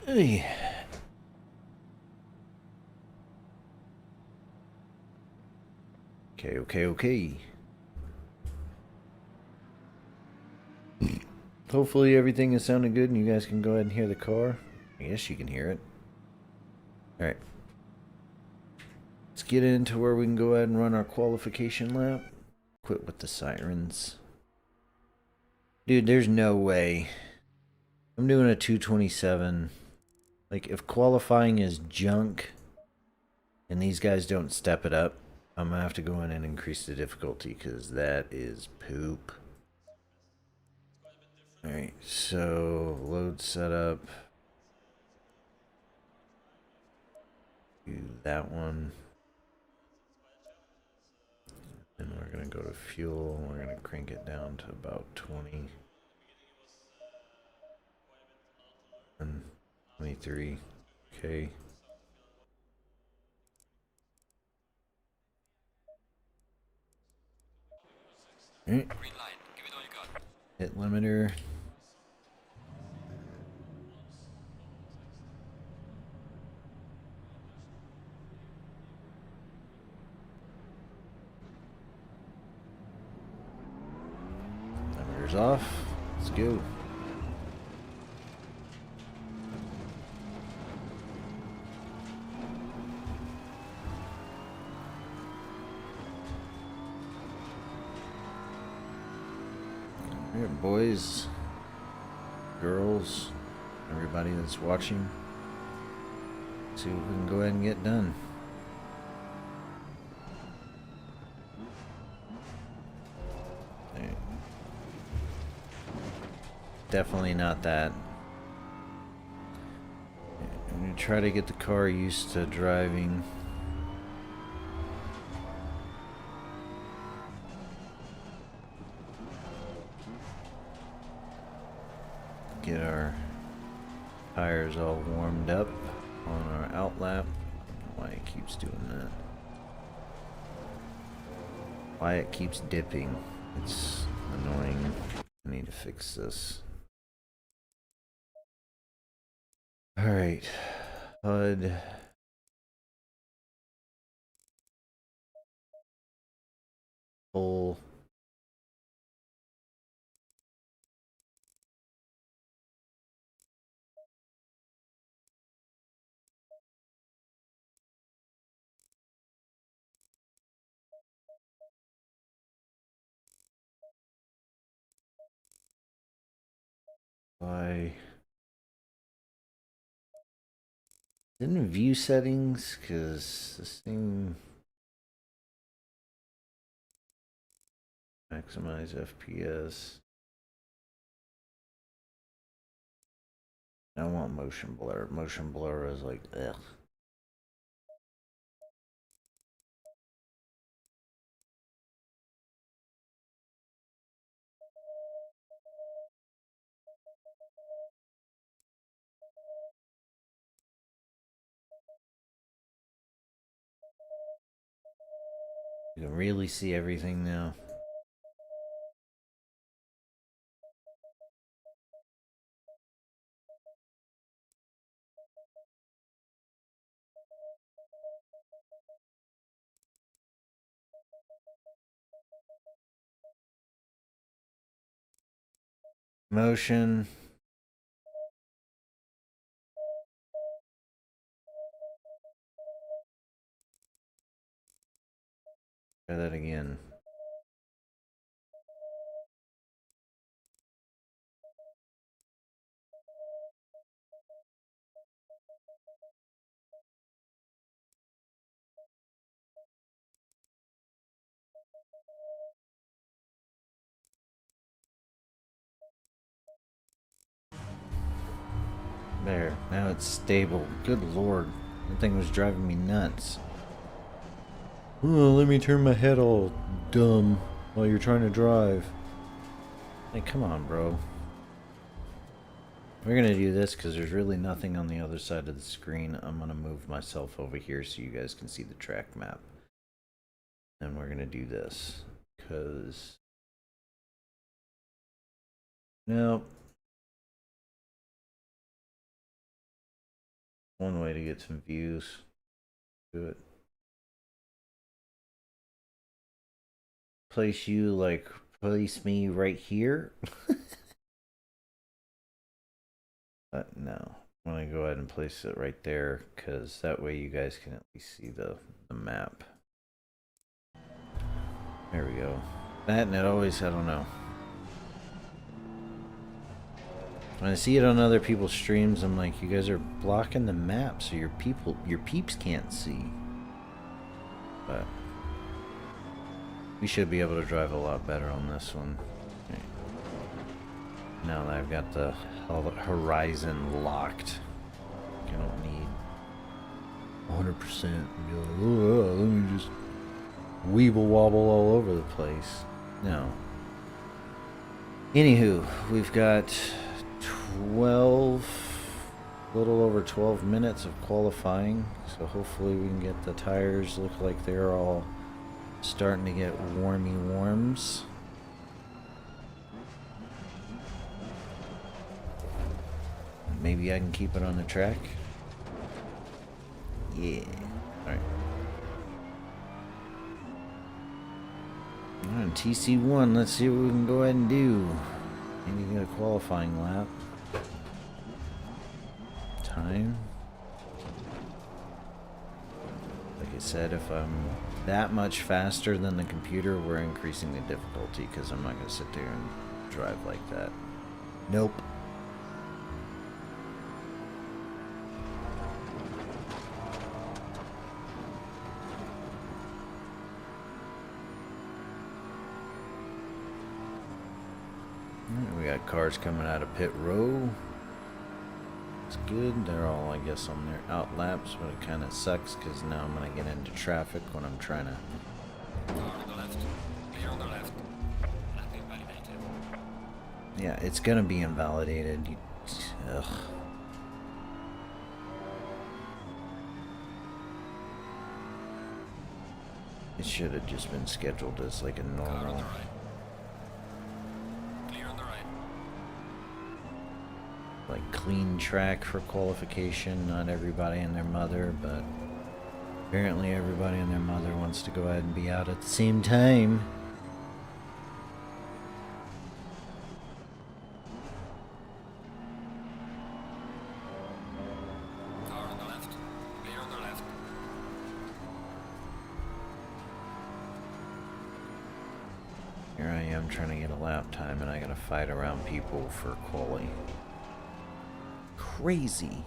Hey. Okay. Hopefully everything is sounding good and you guys can go ahead and hear the car. I guess you can hear it. Alright. Let's get into where we can go ahead and run our qualification lap. Quit with the sirens. Dude, there's no way. I'm doing a 227. Like, if qualifying is junk and these guys don't step it up, I'm gonna have to go in and increase the difficulty because that is poop. Alright, so load setup. Do that one. And we're gonna go to fuel. We're gonna crank it down to about 20. And 23. Okay. Alright. Green light. Give it all you got. Hit limiter. Limiter's off. Let's go. Alright, boys, girls, everybody that's watching. Let's see what we can go ahead and get done. Alright. Definitely not that. I'm gonna try to get the car used to driving. Get our tires all warmed up on our out lap. I don't know why it keeps doing that. Why it keeps dipping. It's annoying. I need to fix this. Alright. HUD. Full. Why? Didn't view settings, because this thing maximize FPS. I want motion blur. Motion blur is like, ugh. You can really see everything now. Motion. Try that again. There, now it's stable. Good lord. That thing was driving me nuts. Oh, let me turn my head all dumb while you're trying to drive. Hey, come on, bro. We're gonna do this because there's really nothing on the other side of the screen. I'm gonna move myself over here so you guys can see the track map. And we're gonna do this because... Nope. One way to get some views. Do it. Place you, like, place me right here. But no. I'm going to go ahead and place it right there, because that way you guys can at least see the map. There we go. That, and it always, I don't know. When I see it on other people's streams, I'm like, you guys are blocking the map so your peeps can't see. But we should be able to drive a lot better on this one. Okay. Now that I've got all the horizon locked, I don't need 100%. Be like, oh, let me just weeble wobble all over the place. No. Anywho, we've got 12, a little over 12 minutes of qualifying, so hopefully we can get the tires look like they're all starting to get warmy warms. Maybe I can keep it on the track. Yeah. Alright. Alright, TC1, let's see what we can go ahead and do. Maybe get a qualifying lap. Time. Like I said, if I'm that much faster than the computer, we're increasing the difficulty because I'm not going to sit there and drive like that. Nope. We got cars coming out of pit row. It's good. They're all, I guess, on their out laps, but it kind of sucks because now I'm going to get into traffic when I'm trying to... Car on the left. Clear on the left. Lap invalidated. Yeah, it's going to be invalidated. Ugh. It should have just been scheduled as like a Car on normal... the right. Clear on the right. like clean track for qualification. Not everybody and their mother, but apparently everybody and their mother wants to go ahead and be out at the same time. Car on the left. Clear on the left. Here I am trying to get a lap time and I gotta fight around people for quali. Crazy.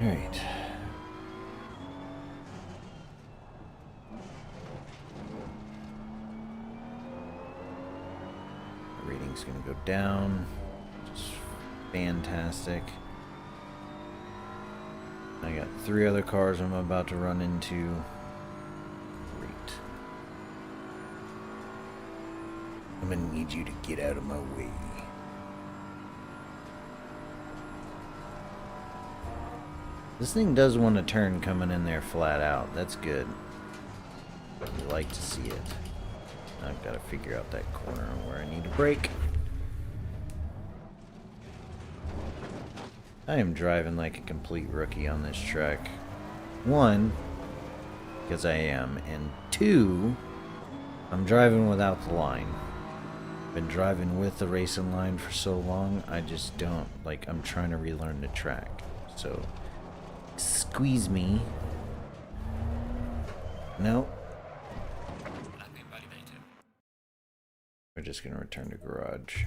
Alright. Rating's gonna go down. Just fantastic. I got 3 other cars I'm about to run into. Great. I'm gonna need you to get out of my way. This thing does want to turn coming in there flat out. That's good. You like to see it. I've got to figure out that corner where I need to brake. I am driving like a complete rookie on this track. One, because I am, and two, I'm driving without the line. Been driving with the racing line for so long, I just don't, like, I'm trying to relearn the track. So, squeeze me. Nope. Lapping validated. We're just gonna return to garage.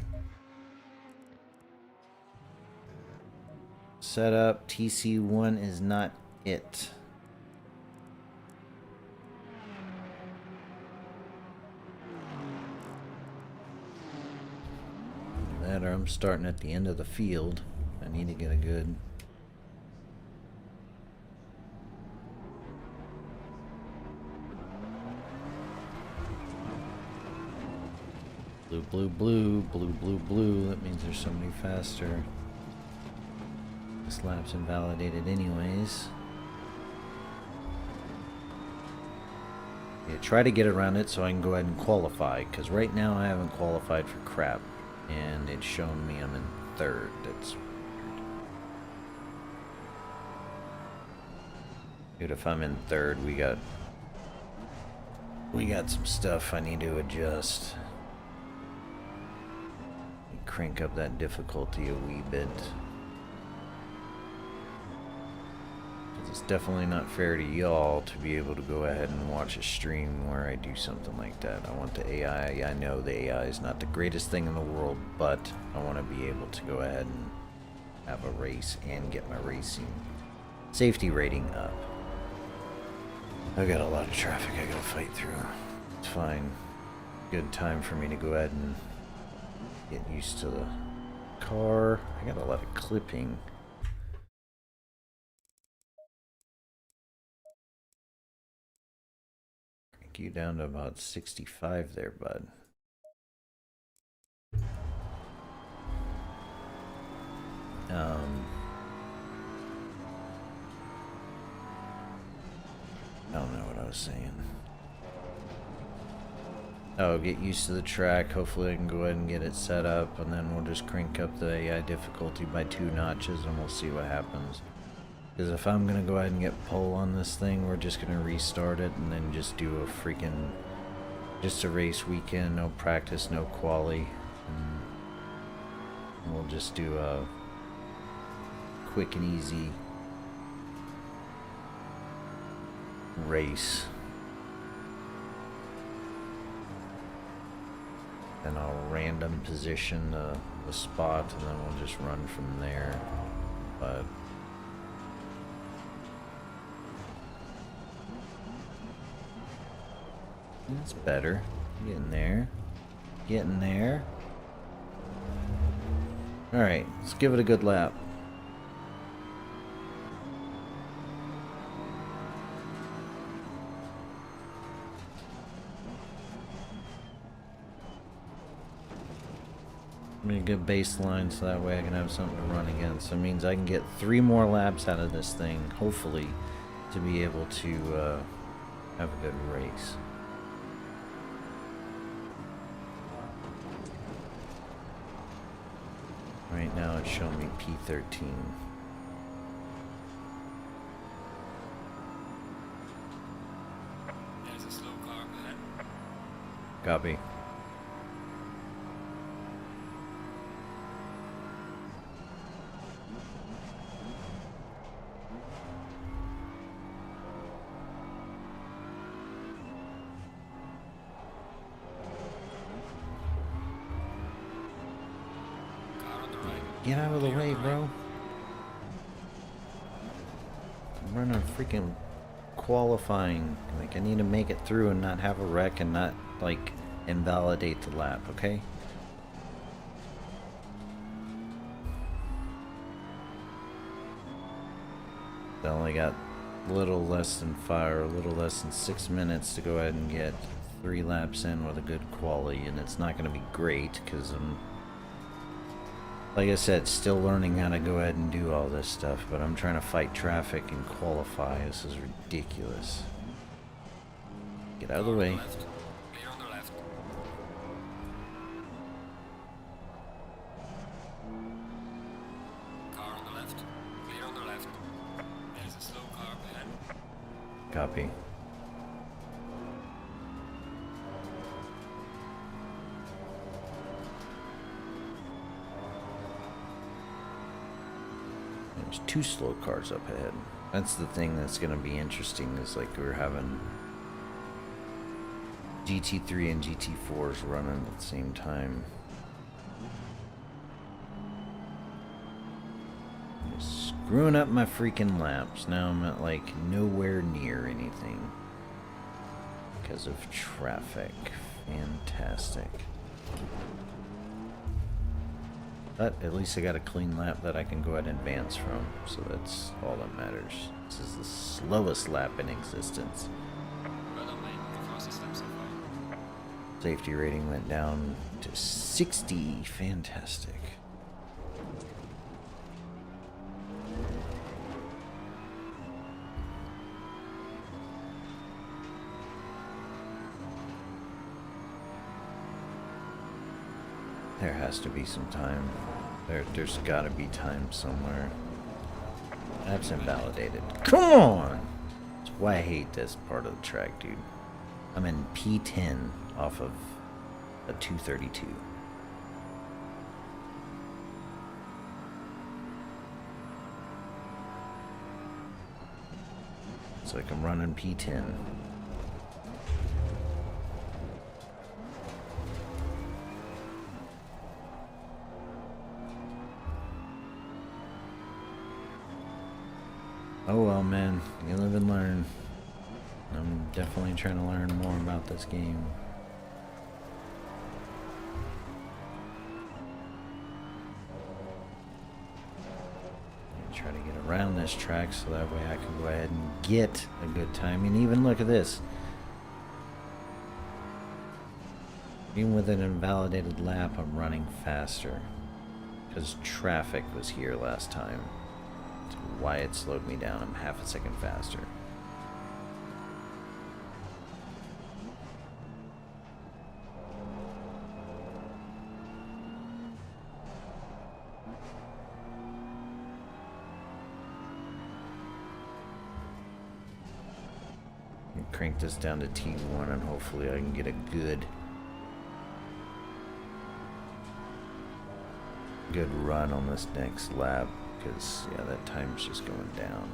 Setup, TC1 is not it. That or I'm starting at the end of the field. I need to get a good... Blue, blue, blue, blue, blue, blue. That means there's somebody faster. This lap's invalidated anyways. Yeah, try to get around it so I can go ahead and qualify, because right now I haven't qualified for crap. And it's showing me I'm in third. That's weird. Dude, if I'm in third, we got some stuff I need to adjust. Crank up that difficulty a wee bit. It's definitely not fair to y'all to be able to go ahead and watch a stream where I do something like that. I want the AI. I know the AI is not the greatest thing in the world, but I want to be able to go ahead and have a race and get my racing safety rating up. I got a lot of traffic I gotta fight through. It's fine. Good time for me to go ahead and get used to the car. I got a lot of clipping. Crank you down to about 65 there, bud. I don't know what I was saying. Oh, get used to the track. Hopefully I can go ahead and get it set up, and then we'll just crank up the AI difficulty by 2 notches and we'll see what happens. Because if I'm going to go ahead and get pole on this thing, we're just going to restart it and then just do a freaking... just a race weekend, no practice, no quali. And we'll just do a quick and easy race. Then I'll random position the spot, and then we'll just run from there. But that's better. Getting there. Getting there. Alright, let's give it a good lap. I'm gonna get baseline so that way I can have something to run against. That means I can get 3 more laps out of this thing, hopefully, to be able to have a good race. Right now it's showing me P13. There's a slow car ahead. Copy. Get out of the way, bro. I'm running freaking qualifying. Like, I need to make it through and not have a wreck and not, like, invalidate the lap, okay? I only got a little less than 5 or a little less than 6 minutes to go ahead and get 3 laps in with a good quali, and it's not going to be great because I'm, like I said, still learning how to go ahead and do all this stuff, but I'm trying to fight traffic and qualify. This is ridiculous. Get out of the way. Clear on the left. Car on the left. Copy. There's 2 slow cars up ahead. That's the thing that's going to be interesting, is like we're having GT3 and GT4s running at the same time. Just screwing up my freaking laps. Now I'm at like nowhere near anything because of traffic. Fantastic. But at least I got a clean lap that I can go ahead and advance from, so that's all that matters. This is the slowest lap in existence. Safety rating went down to 60. Fantastic. There has to be some time. There's gotta be time somewhere. That's invalidated. Come on! That's why I hate this part of the track, dude. I'm in P10 off of a 232. It's like I'm running P10. Oh well, man, you live and learn. I'm definitely trying to learn more about this game. Try to get around this track so that way I can go ahead and get a good time. And even look at this. Even with an invalidated lap, I'm running faster. Because traffic was here last time. That's why it slowed me down. I'm half a second faster. Crank this down to T1 and hopefully I can get a good run on this next lap, because yeah, that time's just going down.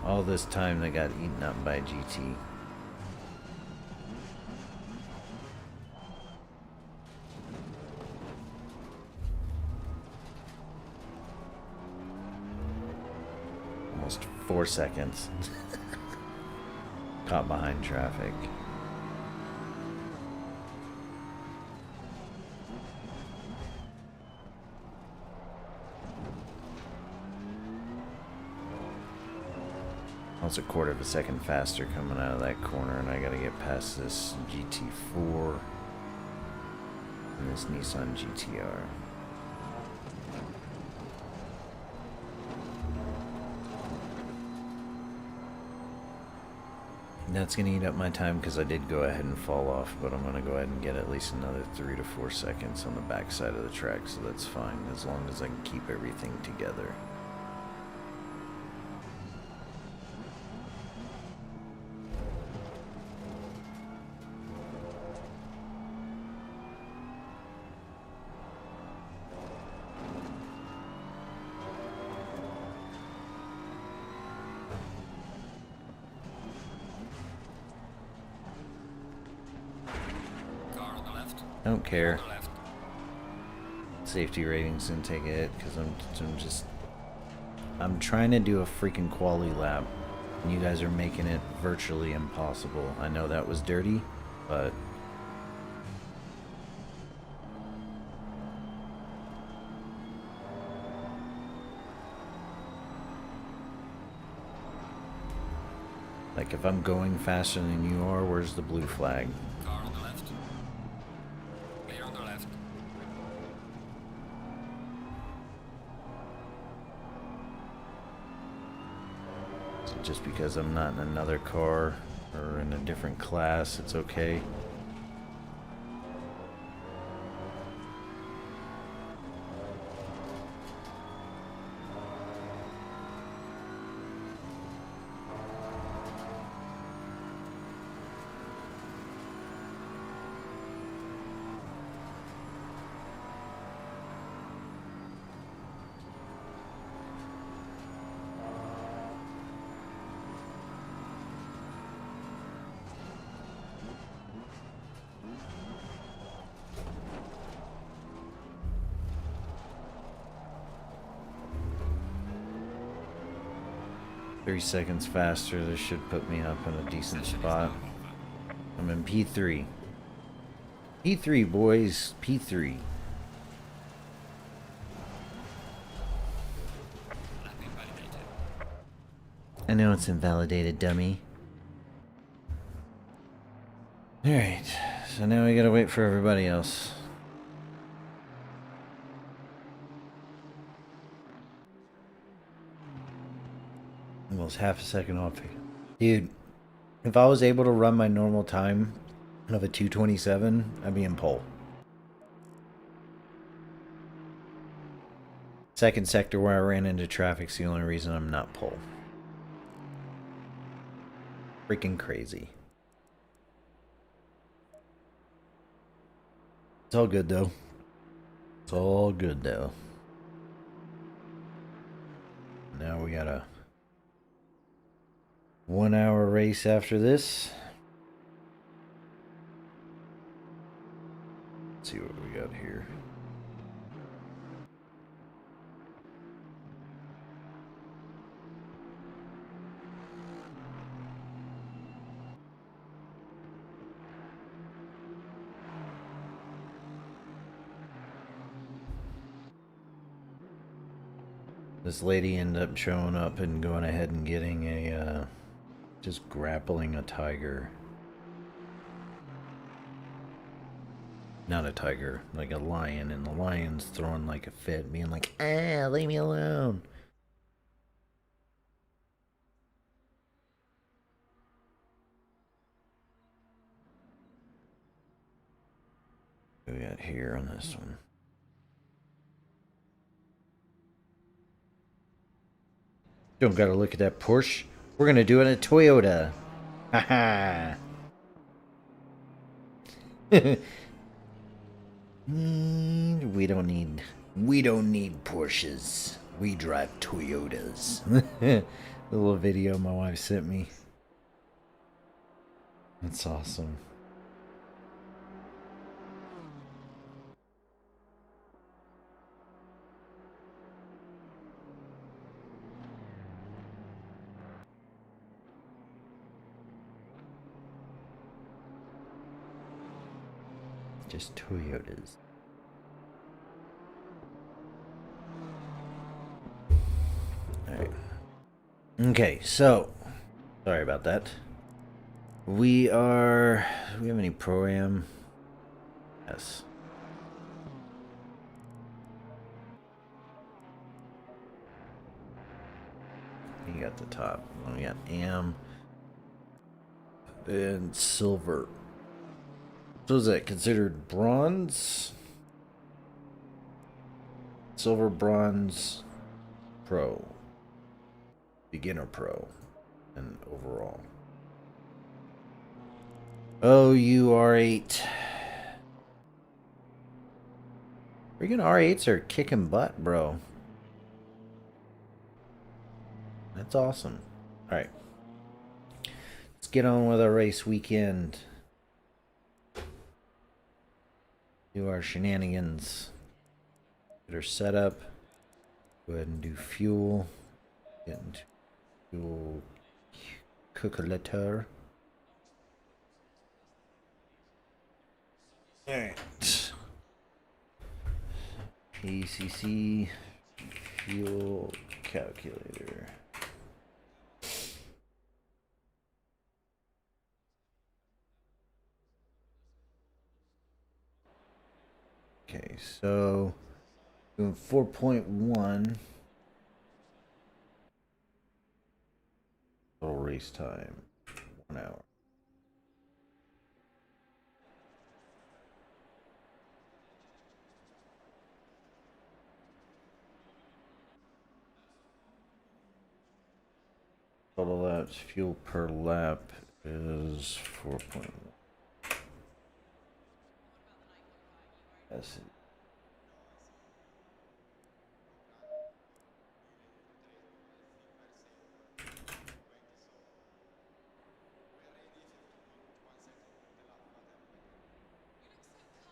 All this time they got eaten up by GT. Almost 4 seconds. Caught behind traffic. I was a quarter of a second faster coming out of that corner, and I gotta get past this GT4 and this Nissan GTR. That's going to eat up my time because I did go ahead and fall off, but I'm going to go ahead and get at least another 3 to 4 seconds on the back side of the track, so that's fine as long as I can keep everything together. Don't care. Safety ratings didn't take a hit because I'm trying to do a freaking quali lap, and you guys are making it virtually impossible. I know that was dirty, but like if I'm going faster than you are, where's the blue flag? Car on the left. Clear on the left. So just because I'm not in another car or in a different class, it's okay. Three seconds faster, this should put me up in a decent spot. I'm in P3. P3, boys. P3. I know it's invalidated, dummy. Alright, so now we gotta wait for everybody else. Almost half a second off. Dude, if I was able to run my normal time of a 2:27, I'd be in pole. Second sector where I ran into traffic's the only reason I'm not pole. Freaking crazy. It's all good though. It's all good though. Now we got a 1 hour race after this. Let's see what we got here. This lady ended up showing up and going ahead and getting a, just grappling a tiger. Not a tiger, like a lion, and the lion's throwing like a fit, being like, ah, leave me alone. What we got here on this one? Don't gotta look at that Porsche. We're gonna do it in a Toyota. Haha. We don't need Porsches. We drive Toyotas. The little video my wife sent me. That's awesome. Just Toyotas. Alright. Okay, so sorry about that. Do we have any pro-am? Yes. You got the top. We got am and silver. So is that considered bronze? Silver, bronze, pro, beginner pro, and overall. Oh, you R8. Freaking R8s are kicking butt, bro. That's awesome. Alright. Let's get on with our race weekend. Do our shenanigans. Get our setup. Go ahead and do fuel. Get into fuel calculator. Alright. ACC fuel calculator. Okay, so doing 4.1 total race time, 1 hour. Total laps, fuel per lap is 4.1. Yes.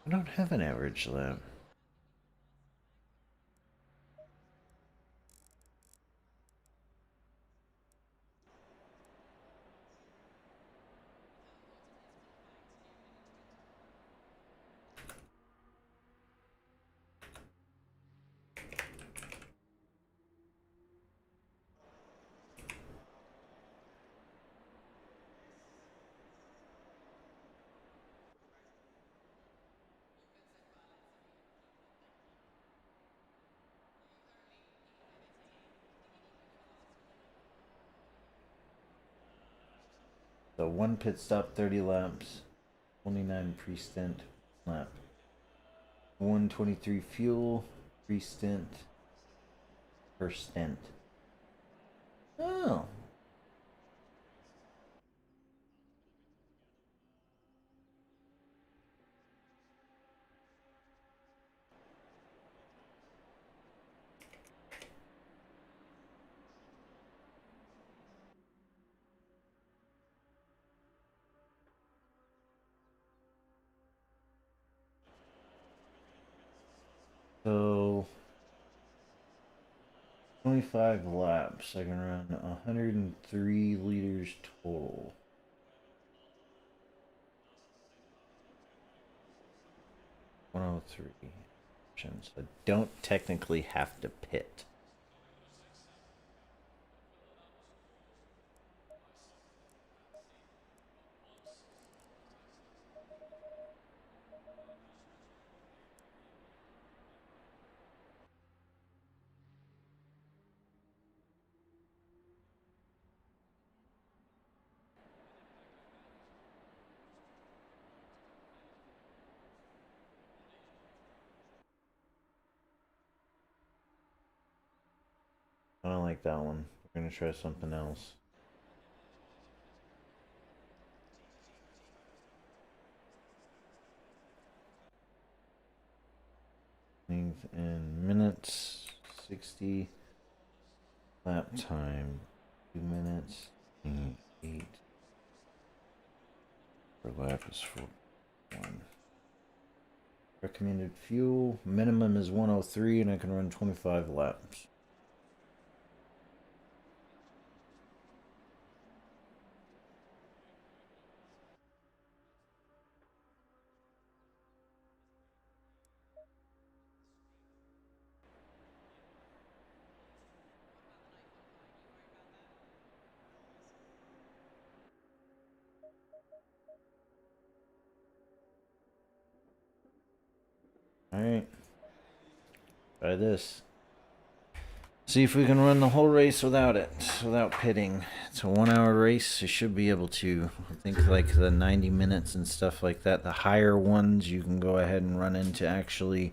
I don't have an average lap. So 1 pit stop, 30 laps, 29 pre-stint lap. 123 fuel, pre-stint, per stint. Oh. So 25 laps, I can run 103 liters total. (103) options. I don't technically have to pit. I don't like that one. We're gonna try something else. Length in minutes, 60. Lap time, 2 minutes, 8. Per lap is 4.1. Recommended fuel, minimum is 103 and I can run 25 laps. Alright. Try this. See if we can run the whole race without it, without pitting. It's a 1-hour race. You should be able to. I think like the 90 minutes and stuff like that. The higher ones you can go ahead and run into actually.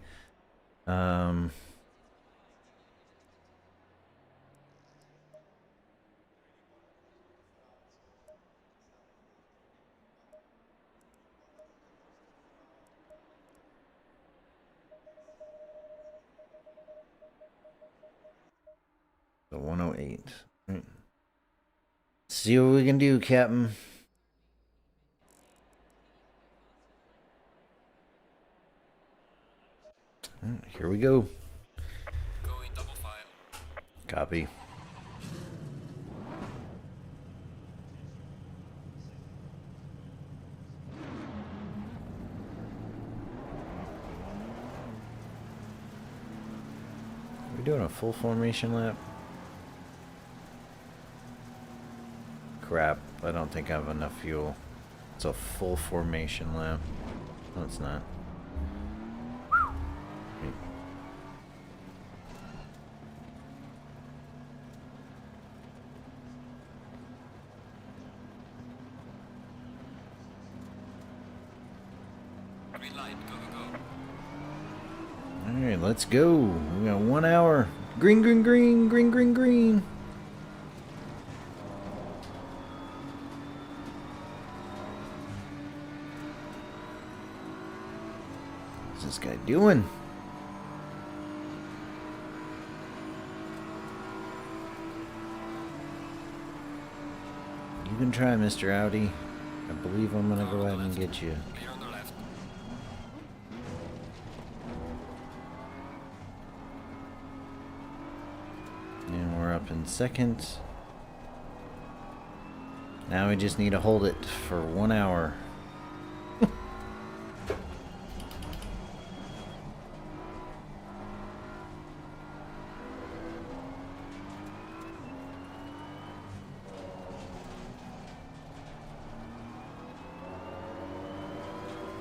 The 108. Right. See what we can do, Captain. Here we go. Go in double file. Copy. Are we doing a full formation lap? Crap, I don't think I have enough fuel. It's a full formation lap. No, it's not. Green light, go, go, go. Alright, let's go. We got 1 hour. Green, green, green, green, green, green. doing? You can try, Mr. Audi. I believe I'm gonna go ahead and get you. Clear on the left. And we're up in second. Now we just need to hold it for 1 hour.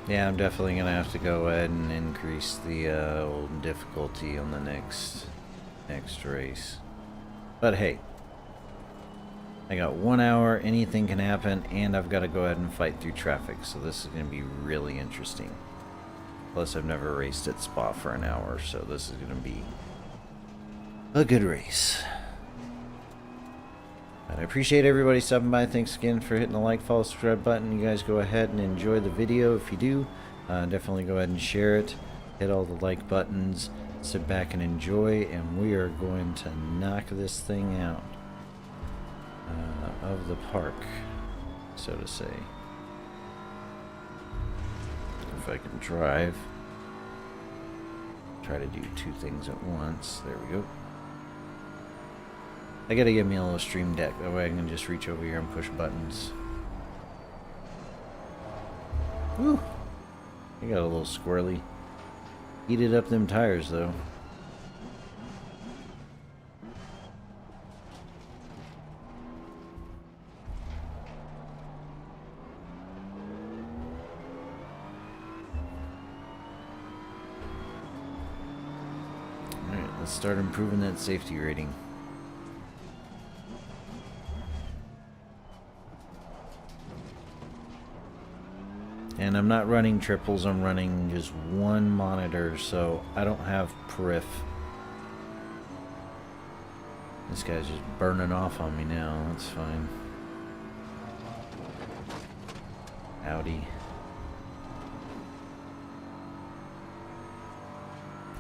Yeah, I'm definitely gonna have to go ahead and increase the difficulty on the next race. But hey, I got 1 hour, anything can happen, and I've got to go ahead and fight through traffic, so this is going to be really interesting. Plus, I've never raced at Spa for an hour, so this is going to be a good race. But I appreciate everybody stopping by. Thanks again for hitting the like, follow, subscribe button. You guys go ahead and enjoy the video. If you do, definitely go ahead and share it. Hit all the like buttons. Sit back and enjoy, and we are going to knock this thing out of the park, so to say. If I can drive, try to do two things at once. There we go. I gotta get me a little stream deck, that way I can just reach over here and push buttons. Woo! I got a little squirrely. Heated up them tires though. Alright, let's start improving that safety rating. And I'm not running triples, I'm running just one monitor, so I don't have periph. This guy's just burning off on me now, that's fine. Audi.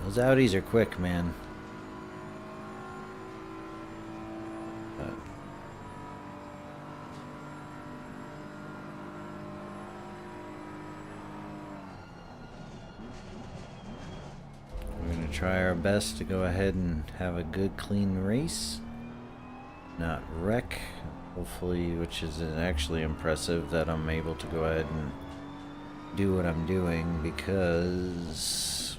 Those Audis are quick, man. But we're going to try our best to go ahead and have a good clean race, not wreck, hopefully, which is actually impressive that I'm able to go ahead and do what I'm doing, because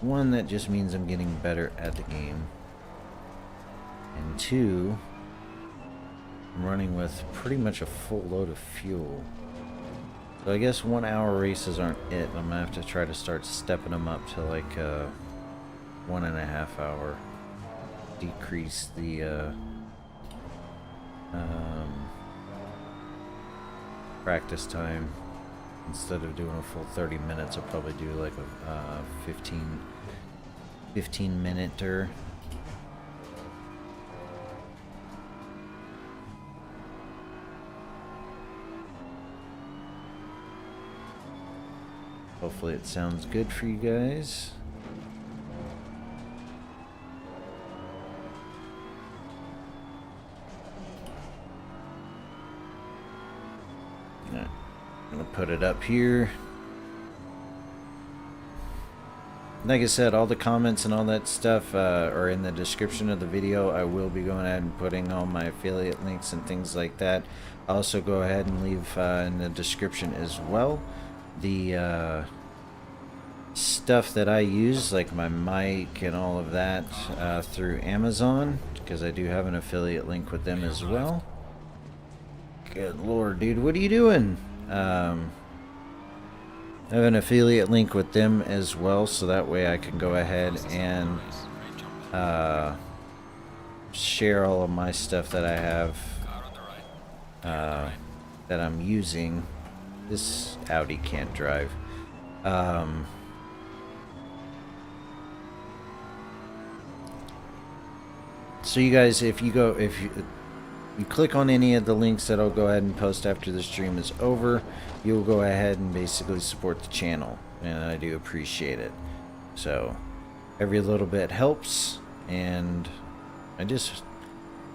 one, that just means I'm getting better at the game, and two, I'm running with pretty much a full load of fuel. So I guess 1 hour races aren't it. I'm gonna have to try to start stepping them up to like 1.5 hour. Decrease the practice time. Instead of doing a full 30 minutes, I'll probably do like a 15 minute-er. Hopefully it sounds good for you guys. I'm gonna put it up here. Like I said, all the comments and all that stuff are in the description of the video. I will be going ahead and putting all my affiliate links and things like that. I'll also go ahead and leave in the description as well the stuff that I use, like my mic and all of that, through Amazon, because I do have an affiliate link with them as well. Good lord, dude, what are you doing? I have an affiliate link with them as well, so that way I can go ahead and share all of my stuff that I have that I'm using. This Audi can't drive. So you guys, if you click on any of the links that I'll go ahead and post after the stream is over, you'll go ahead and basically support the channel, and I do appreciate it. So every little bit helps, and I just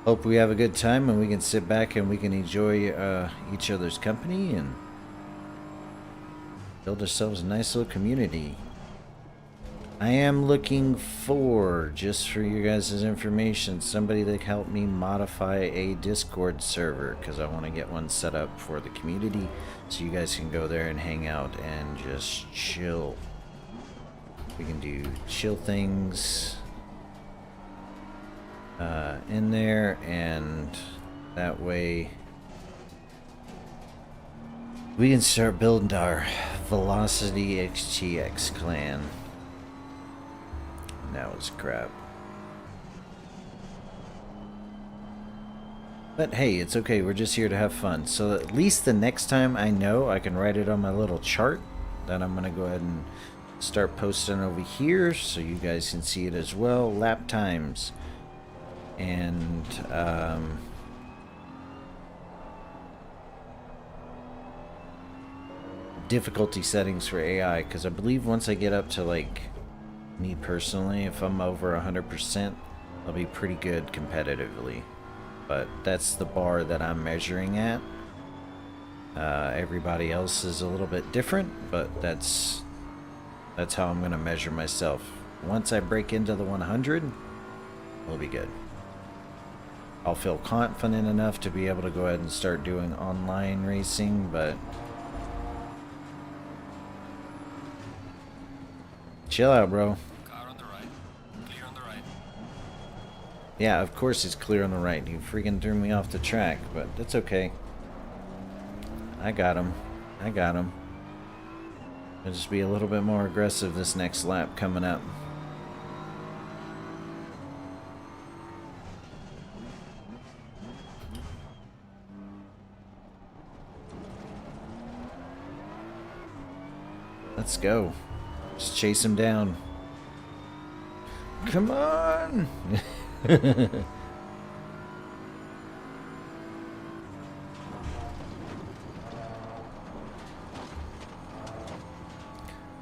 hope we have a good time and we can sit back and we can enjoy each other's company and build ourselves a nice little community. I am looking for, just for you guys' information, somebody that can help me modify a Discord server, because I want to get one set up for the community so you guys can go there and hang out and just chill. We can do chill things in there, and that way we can start building our Velocity XTX clan. That was crap. But hey, it's okay. We're just here to have fun. So at least the next time I know, I can write it on my little chart that I'm going to go ahead and start posting over here so you guys can see it as well. Lap times. And difficulty settings for AI, because I believe once I get up to, like, me personally, if I'm over 100%, I'll be pretty good competitively. But that's the bar that I'm measuring at. Everybody else is a little bit different, but that's how I'm going to measure myself. Once I break into the 100, we'll be good. I'll feel confident enough to be able to go ahead and start doing online racing, but chill out, bro. Car on the right. Clear on the right. Yeah, of course it's clear on the right. He freaking threw me off the track, but that's okay. I got him. I got him. I'll just be a little bit more aggressive this next lap coming up. Let's go. Just chase him down. Come on!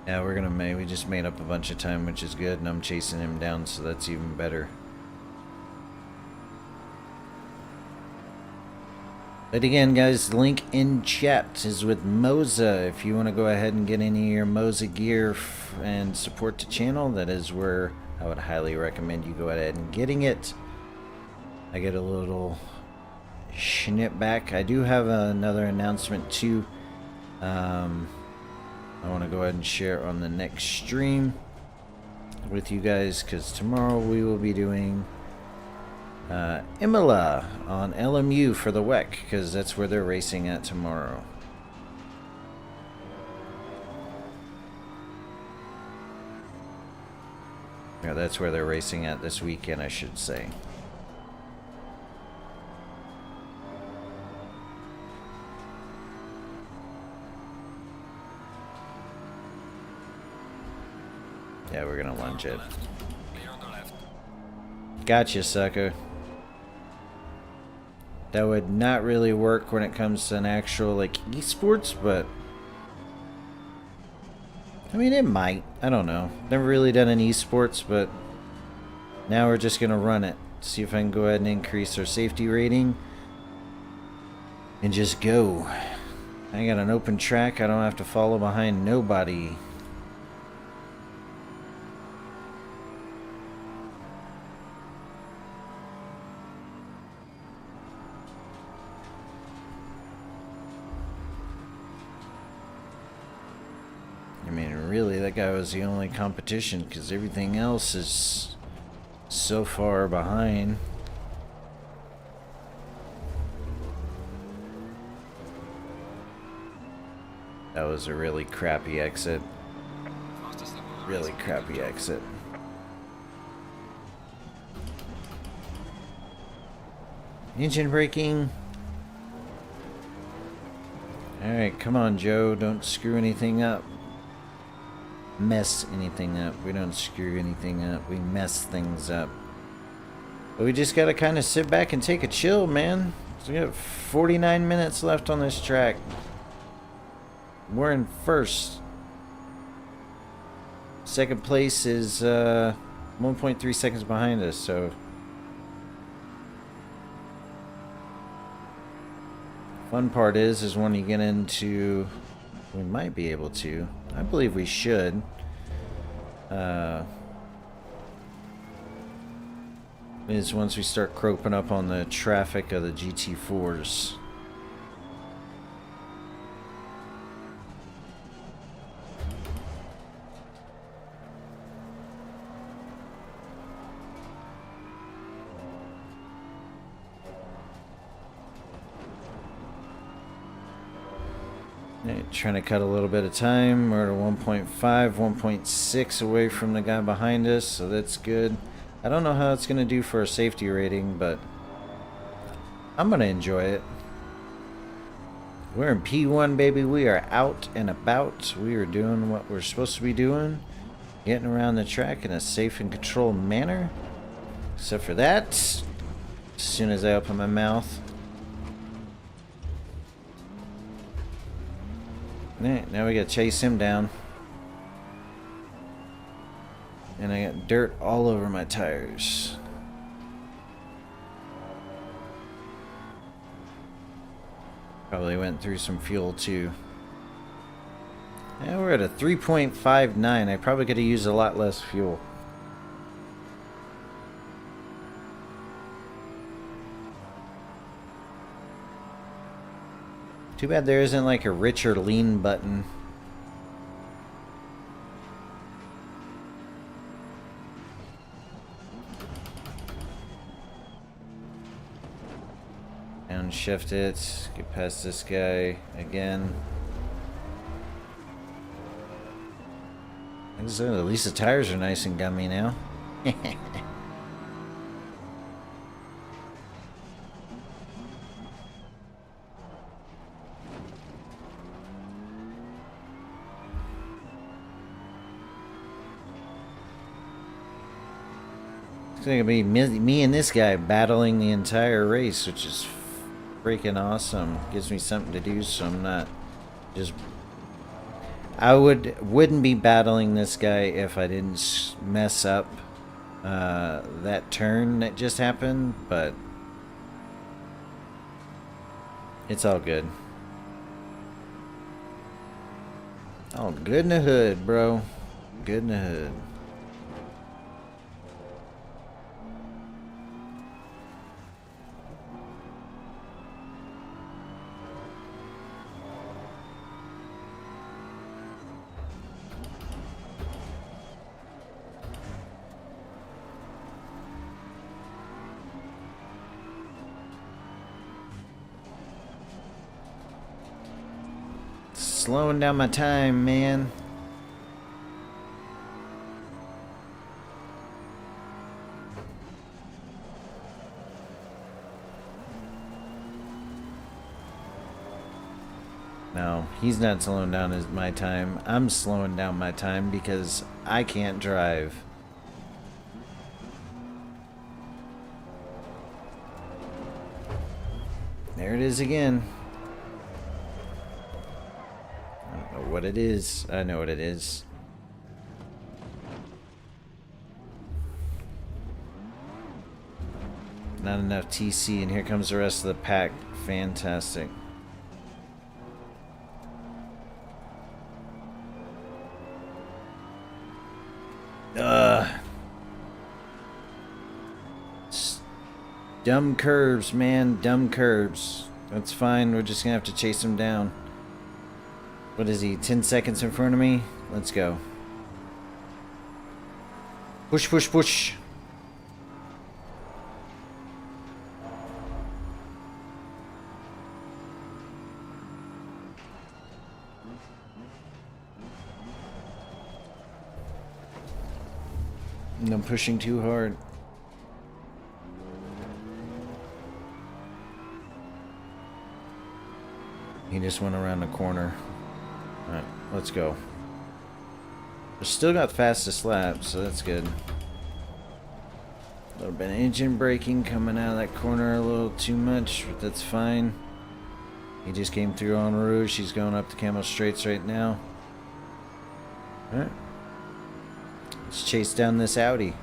Yeah, we're gonna we just made up a bunch of time, which is good, and I'm chasing him down, so that's even better. But again, guys, the link in chat is with Moza. If you want to go ahead and get any of your Moza gear and support the channel, that is where I would highly recommend you go ahead and getting it. I get a little snip back. I do have another announcement too. I want to go ahead and share on the next stream with you guys, because tomorrow we will be doing Imola on LMU for the WEC, because that's where they're racing at tomorrow. Yeah, that's where they're racing at this weekend, I should say. Yeah, we're gonna lunge it. Clear on the left. Gotcha, sucker. That would not really work when it comes to an actual, like, esports, but I mean, it might. I don't know. Never really done an esports, but now we're just gonna run it. See if I can go ahead and increase our safety rating and just go. I got an open track. I don't have to follow behind nobody. I mean, really, that guy was the only competition, because everything else is so far behind. That was a really crappy exit. Fastest lap of the Really race. crappy exit. Engine braking. Alright, come on, Joe. Don't screw anything up. Mess anything up. We don't screw anything up. We mess things up. But we just gotta kind of sit back and take a chill, man. So we got 49 minutes left on this track. We're in first. Second place is 1.3 seconds behind us, so fun part is when you get into, we might be able to, I believe we should, is once we start croping up on the traffic of the GT4s. Trying to cut a little bit of time. We're at 1.5, 1.6 away from the guy behind us, so that's good. I don't know how it's going to do for a safety rating, but I'm going to enjoy it. We're in P1, baby. We are out and about. We are doing what we're supposed to be doing. Getting around the track in a safe and controlled manner. Except for that, as soon as I open my mouth. Now we gotta chase him down. And I got dirt all over my tires. Probably went through some fuel too. Now we're at a 3.59. I probably could have used a lot less fuel. Too bad there isn't like a rich or lean button. Downshift it. Get past this guy again. At least the tires are nice and gummy now. It's gonna be me and this guy battling the entire race, which is freaking awesome. Gives me something to do, so I'm not just. I wouldn't be battling this guy if I didn't mess up that turn that just happened, but it's all good. Oh, good in the hood, bro. Good in the hood. Slowing down my time, man. No, he's not slowing down my time. I'm slowing down my time because I can't drive. There it is again. What it is. I know what it is. Not enough TC, and here comes the rest of the pack. Fantastic. Dumb curves, man. Dumb curves. That's fine. We're just gonna have to chase him down. What is he? 10 seconds in front of me? Let's go. Push, push, push. And I'm pushing too hard. He just went around the corner. Alright, let's go. We still got fastest lap, so that's good. A little bit of engine braking coming out of that corner a little too much, but that's fine. He just came through on Rouge. He's going up the Camel Straights right now. Alright. Let's chase down this Audi.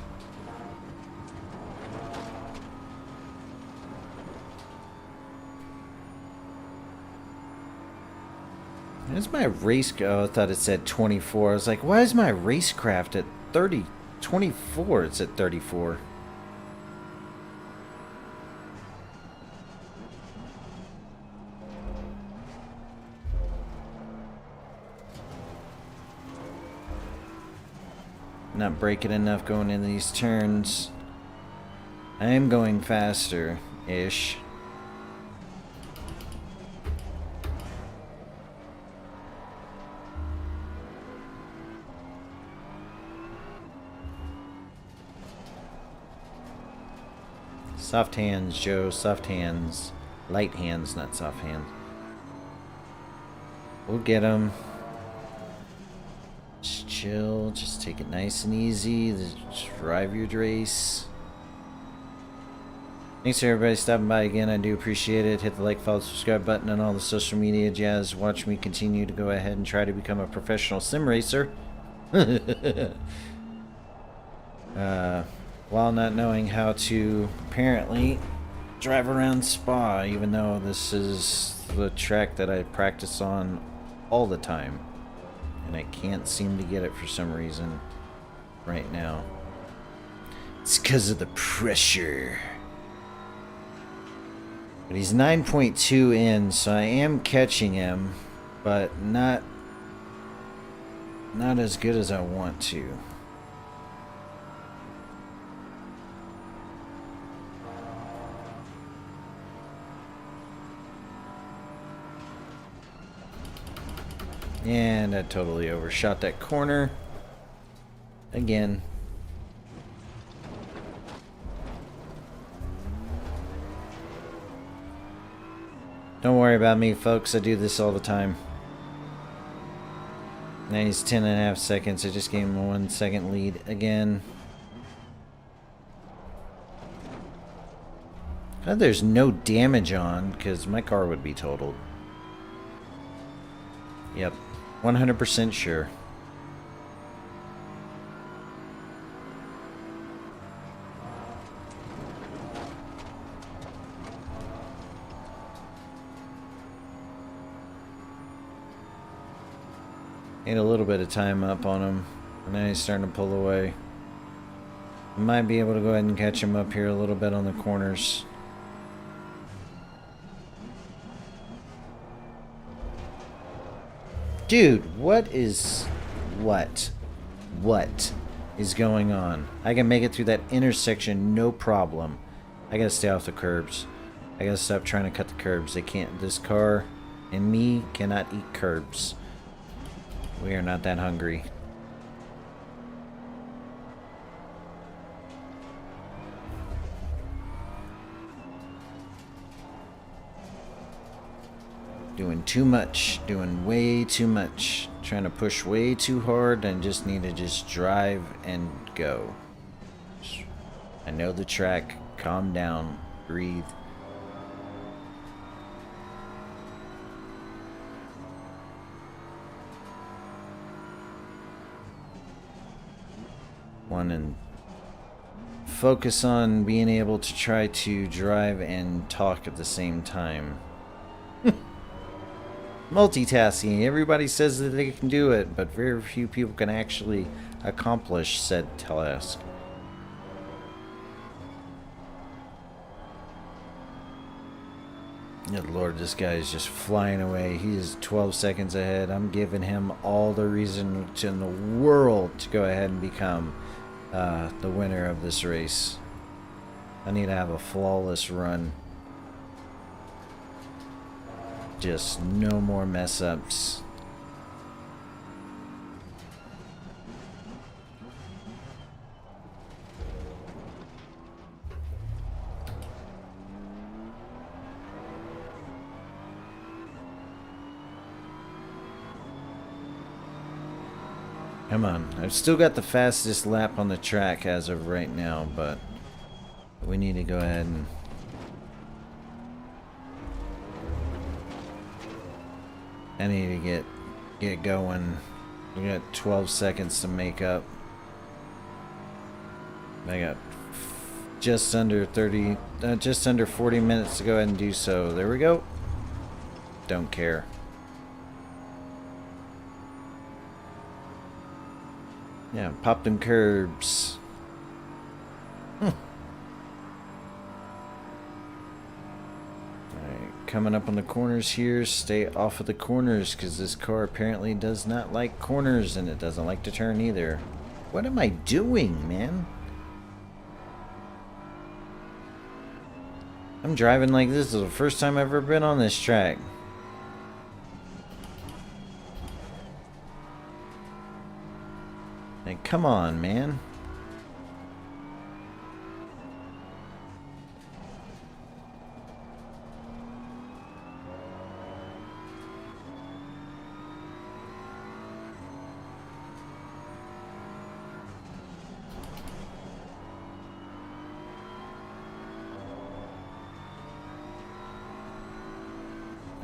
Where's my race? Oh, I thought it said 24. I was like, why is my racecraft at 30? 24? It's at 34. Not braking enough going into these turns. I am going faster-ish. Soft hands, Joe. Soft hands. Light hands, not soft hands. We'll get them. Just chill. Just take it nice and easy. Just drive your race. Thanks for everybody stopping by again. I do appreciate it. Hit the like, follow, subscribe button on all the social media jazz. Watch me continue to go ahead and try to become a professional sim racer. While not knowing how to apparently drive around Spa, even though this is the track that I practice on all the time. And I can't seem to get it for some reason right now. It's because of the pressure. But he's 9.2 in, so I am catching him, but not as good as I want to. And I totally overshot that corner again. Don't worry about me, folks. I do this all the time. Now he's 10.5 seconds. I just gave him a 1 second lead again. Glad there's no damage on, because my car would be totaled. Yep, 100% sure. Need a little bit of time up on him, and now he's starting to pull away. I might be able to go ahead and catch him up here a little bit on the corners. Dude, what is going on? I can make it through that intersection, no problem. I gotta stay off the curbs. I gotta stop trying to cut the curbs. They can't, this car and me cannot eat curbs. We are not that hungry. Doing too much, doing way too much, trying to push way too hard, and just need to just drive and go. I know the track, calm down, breathe. One, and focus on being able to try to drive and talk at the same time. Multitasking. Everybody says that they can do it, but very few people can actually accomplish said task. Good Lord, this guy is just flying away. He is 12 seconds ahead. I'm giving him all the reason in the world to go ahead and become the winner of this race. I need to have a flawless run. Just no more mess ups. Come on. I've still got the fastest lap on the track as of right now, but we need to go ahead and I need to get going. We got 12 seconds to make up. I got just under 40 minutes to go ahead and do so. There we go. Don't care. Yeah, pop them curbs. Alright, coming up on the corners here. Stay off of the corners because this car apparently does not like corners and it doesn't like to turn either. What am I doing, man? I'm driving like this is the first time I've ever been on this track. Like, come on, man.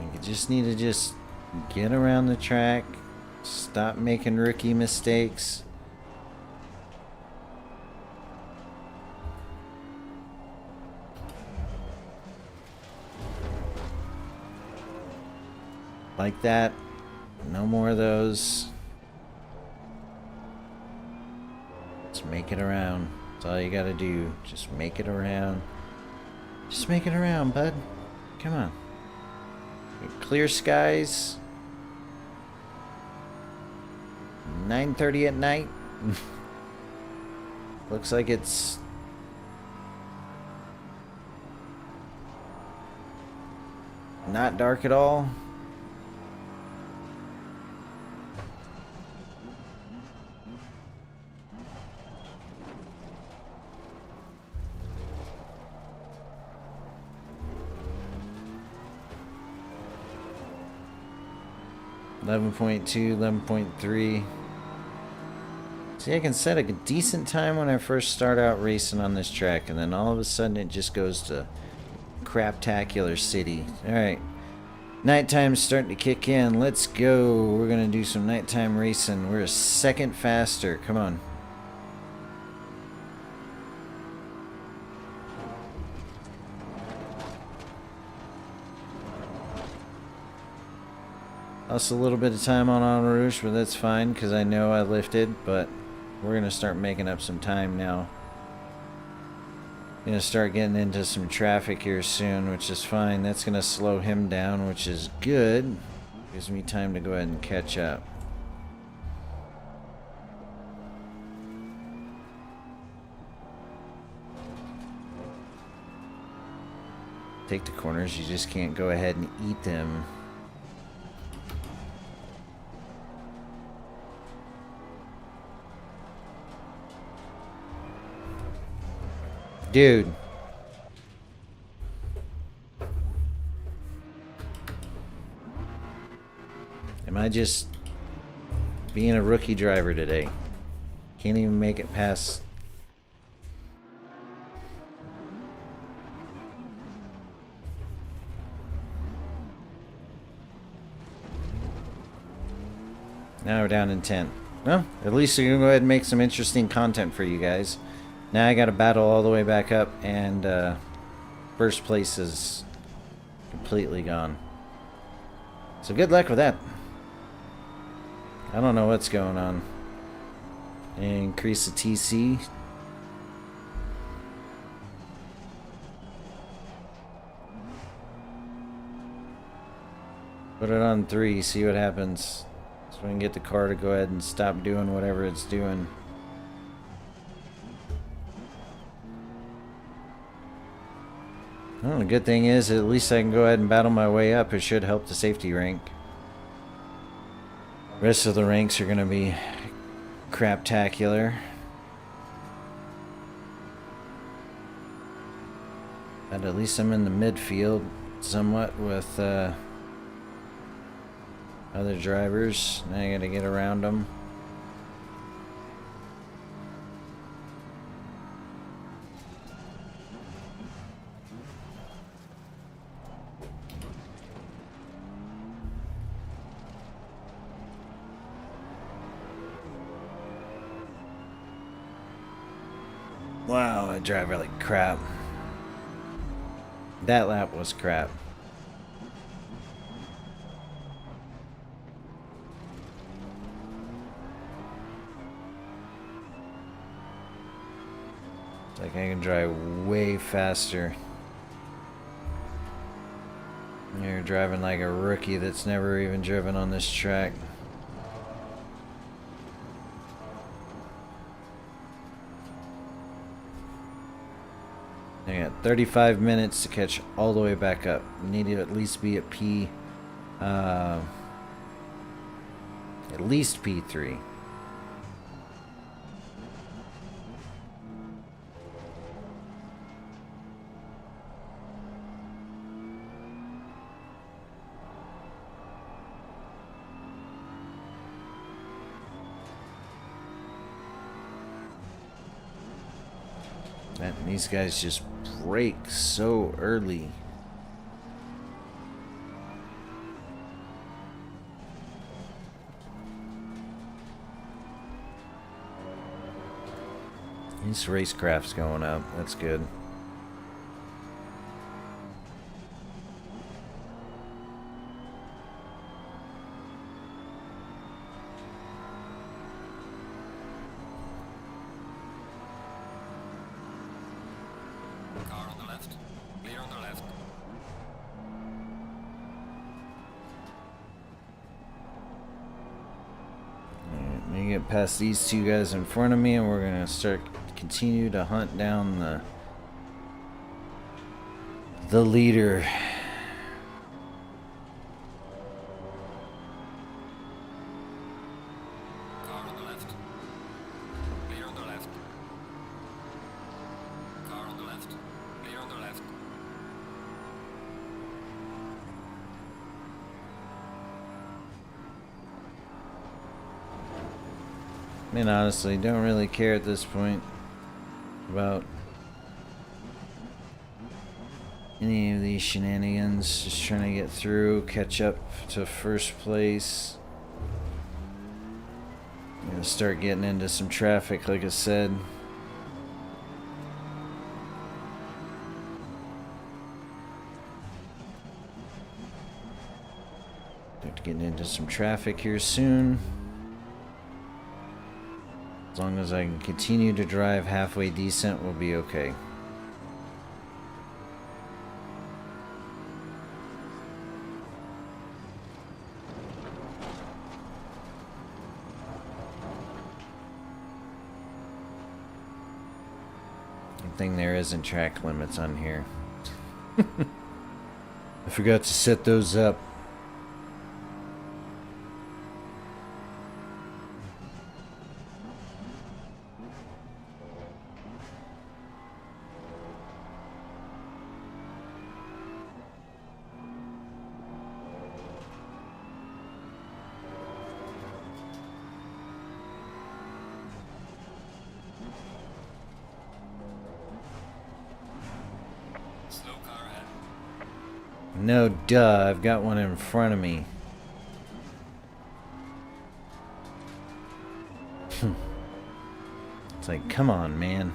You just need to just get around the track, stop making rookie mistakes. Like that. No more of those. Just make it around. That's all you gotta do. Just make it around. Just make it around, bud. Come on. Clear skies. 9:30 at night. Looks like it's not dark at all. 11.2, 11.3. See, I can set a decent time when I first start out racing on this track, and then all of a sudden it just goes to craptacular city. Alright, nighttime's starting to kick in. Let's go. We're gonna do some nighttime racing. We're a second faster. Come on. Lost a little bit of time on En Rouge, but that's fine because I know I lifted, but we're going to start making up some time now. Going to start getting into some traffic here soon, which is fine. That's going to slow him down, which is good. Gives me time to go ahead and catch up. Take the corners, you just can't go ahead and eat them. Dude. Am I just being a rookie driver today? Can't even make it past. Now we're down in 10. Well, at least we can go ahead and make some interesting content for you guys. Now I got to battle all the way back up, and first place is completely gone. So good luck with that. I don't know what's going on. Increase the TC. Put it on 3, see what happens. So we can get the car to go ahead and stop doing whatever it's doing. Well, the good thing is, at least I can go ahead and battle my way up. It should help the safety rank. The rest of the ranks are going to be craptacular. But at least I'm in the midfield somewhat with other drivers. Now I got to get around them. Wow, I drive like crap. That lap was crap. It's like I can drive way faster. You're driving like a rookie that's never even driven on this track. I got 35 minutes to catch all the way back up. Need to at least be at at least P3. Man, these guys just break so early. This racecraft's going up. That's good. Car on the left. Clear on the left. Alright, let me get past these two guys in front of me, and we're gonna continue to hunt down the leader. Car on the left. Clear on the left. Car on the left. Clear on the left. I mean, honestly, don't really care at this point about any of these shenanigans. Just trying to get through, catch up to first place. I'm gonna start getting into some traffic, like I said. Start getting into some traffic here soon. As long as I can continue to drive halfway decent, we'll be okay. Good thing there isn't track limits on here. I forgot to set those up. Slow car ahead. No, duh, I've got one in front of me. It's like, come on, man.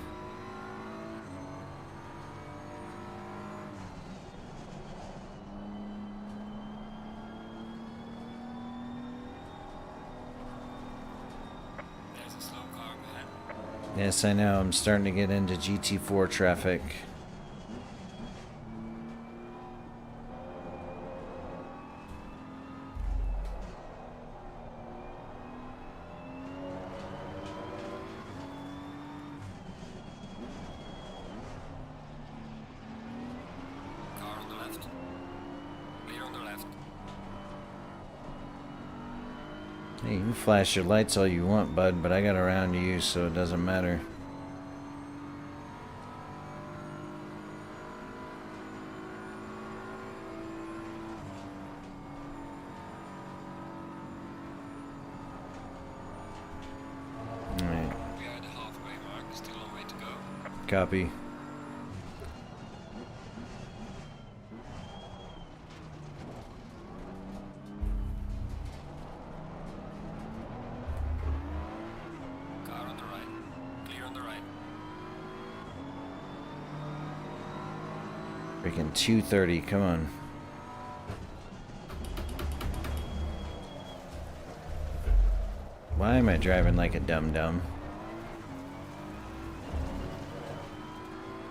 There's a slow car ahead. Yes, I know, I'm starting to get into GT4 traffic. Car on the left. Clear on the left. Hey, you can flash your lights all you want, bud, but I got around you, so it doesn't matter. Alright, We are at the halfway mark. Still a long way to go. copy. Car on the right. Clear on the right. Freaking 230, come on. Why am I driving like a dum-dum?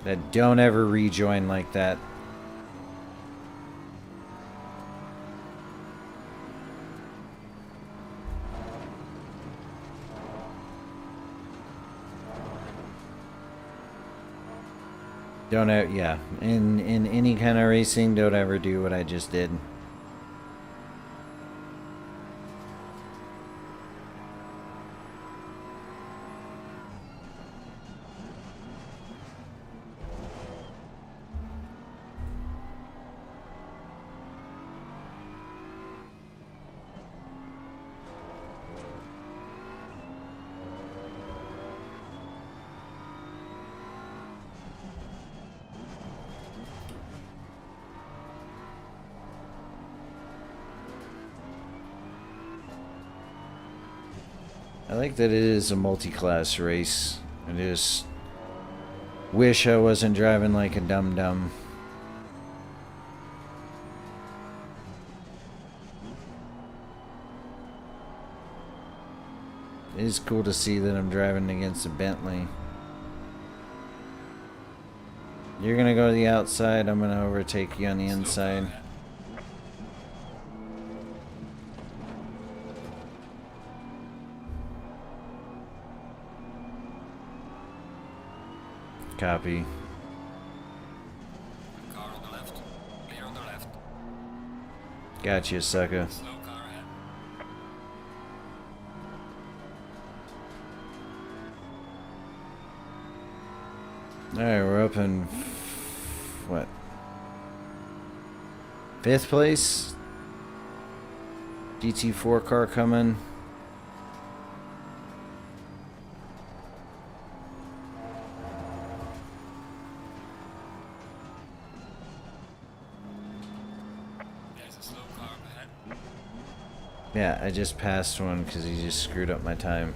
That don't ever rejoin like that. Don't ever, yeah. In any kind of racing, don't ever do what I just did. I like that it is a multi-class race. I just wish I wasn't driving like a dum-dum. It is cool to see that I'm driving against a Bentley. You're gonna go to the outside, I'm gonna overtake you on the inside. Copy. Car on the left. Clear on the left. Gotcha, sucker. Slow car ahead. Alright, we're up in... what? 5th place? GT4 car coming. Yeah, I just passed one because he just screwed up my time.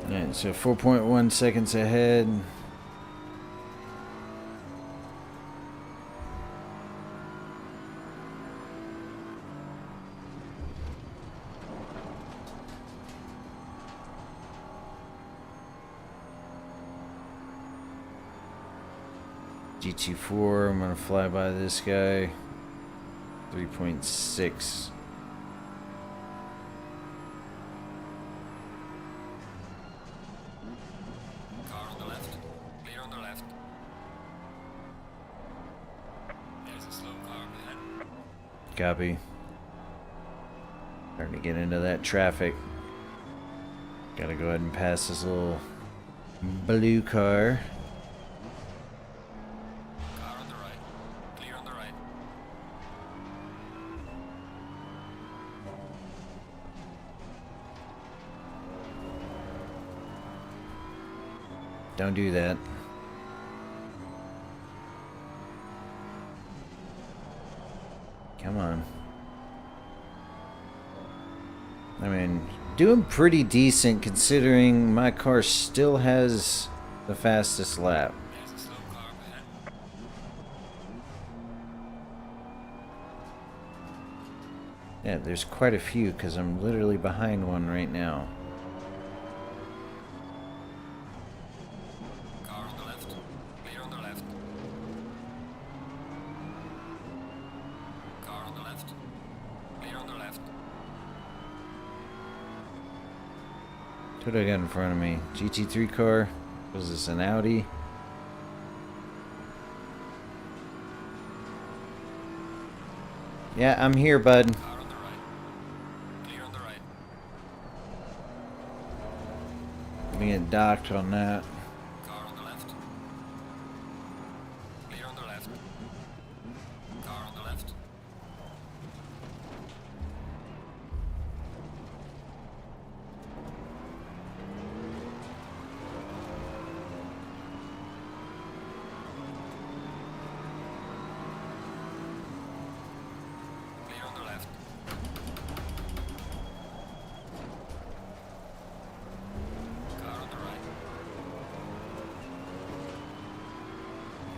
Alright, so 4.1 seconds ahead. GT4, I'm gonna fly by this guy. 3.6. Car on the left. Clear on the left. There's a slow car ahead. Copy. Starting to get into that traffic. Gotta go ahead and pass this little blue car. Don't do that. Come on. I mean, doing pretty decent considering my car still has the fastest lap. There's a slow car ahead. Yeah, there's quite a few because I'm literally behind one right now. What do I got in front of me? GT3 car? Was this an Audi? Yeah, I'm here, bud. Car on the right. Clear on the right. Let me get docked on that. Car on the left. Clear on the left. Car on the left.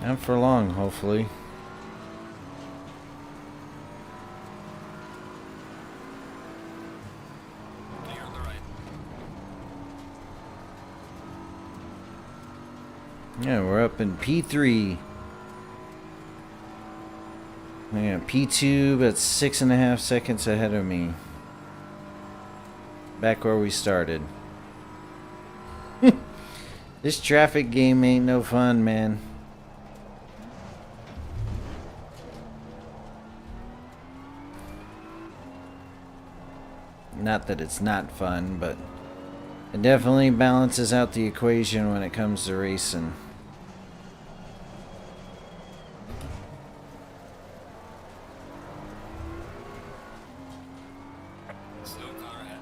Not for long, hopefully. Clear on the right. Yeah, we're up in P3. I got P2 about 6.5 seconds ahead of me. Back where we started. This traffic game ain't no fun, man. Not that it's not fun, but it definitely balances out the equation when it comes to racing. Slow car ahead.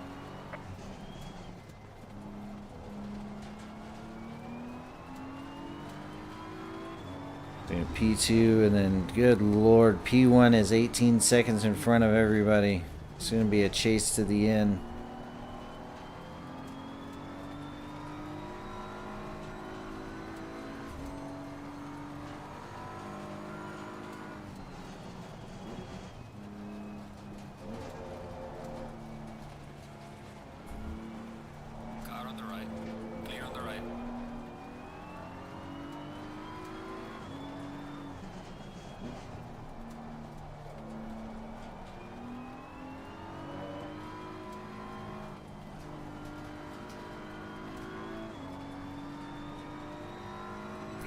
P2, and then, good lord, P1 is 18 seconds in front of everybody. It's going to be a chase to the end. Car on the right. Clear on the right.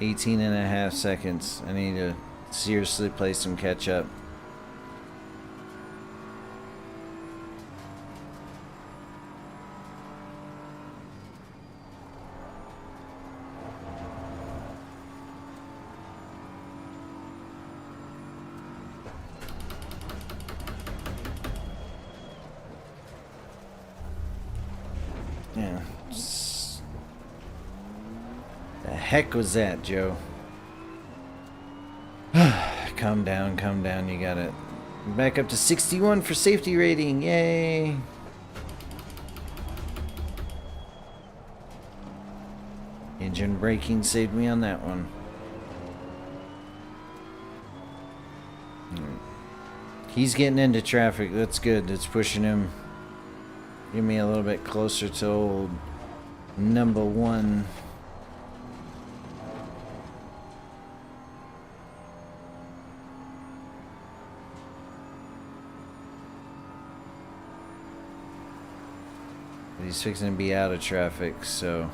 Eighteen and a half seconds. I need to seriously play some catch up. Yeah. The heck was that, Joe? Calm down, you got it. Back up to 61 for safety rating, yay! Engine braking saved me on that one. He's getting into traffic, that's good, that's pushing him. Get me a little bit closer to old number one. He's fixing to be out of traffic, so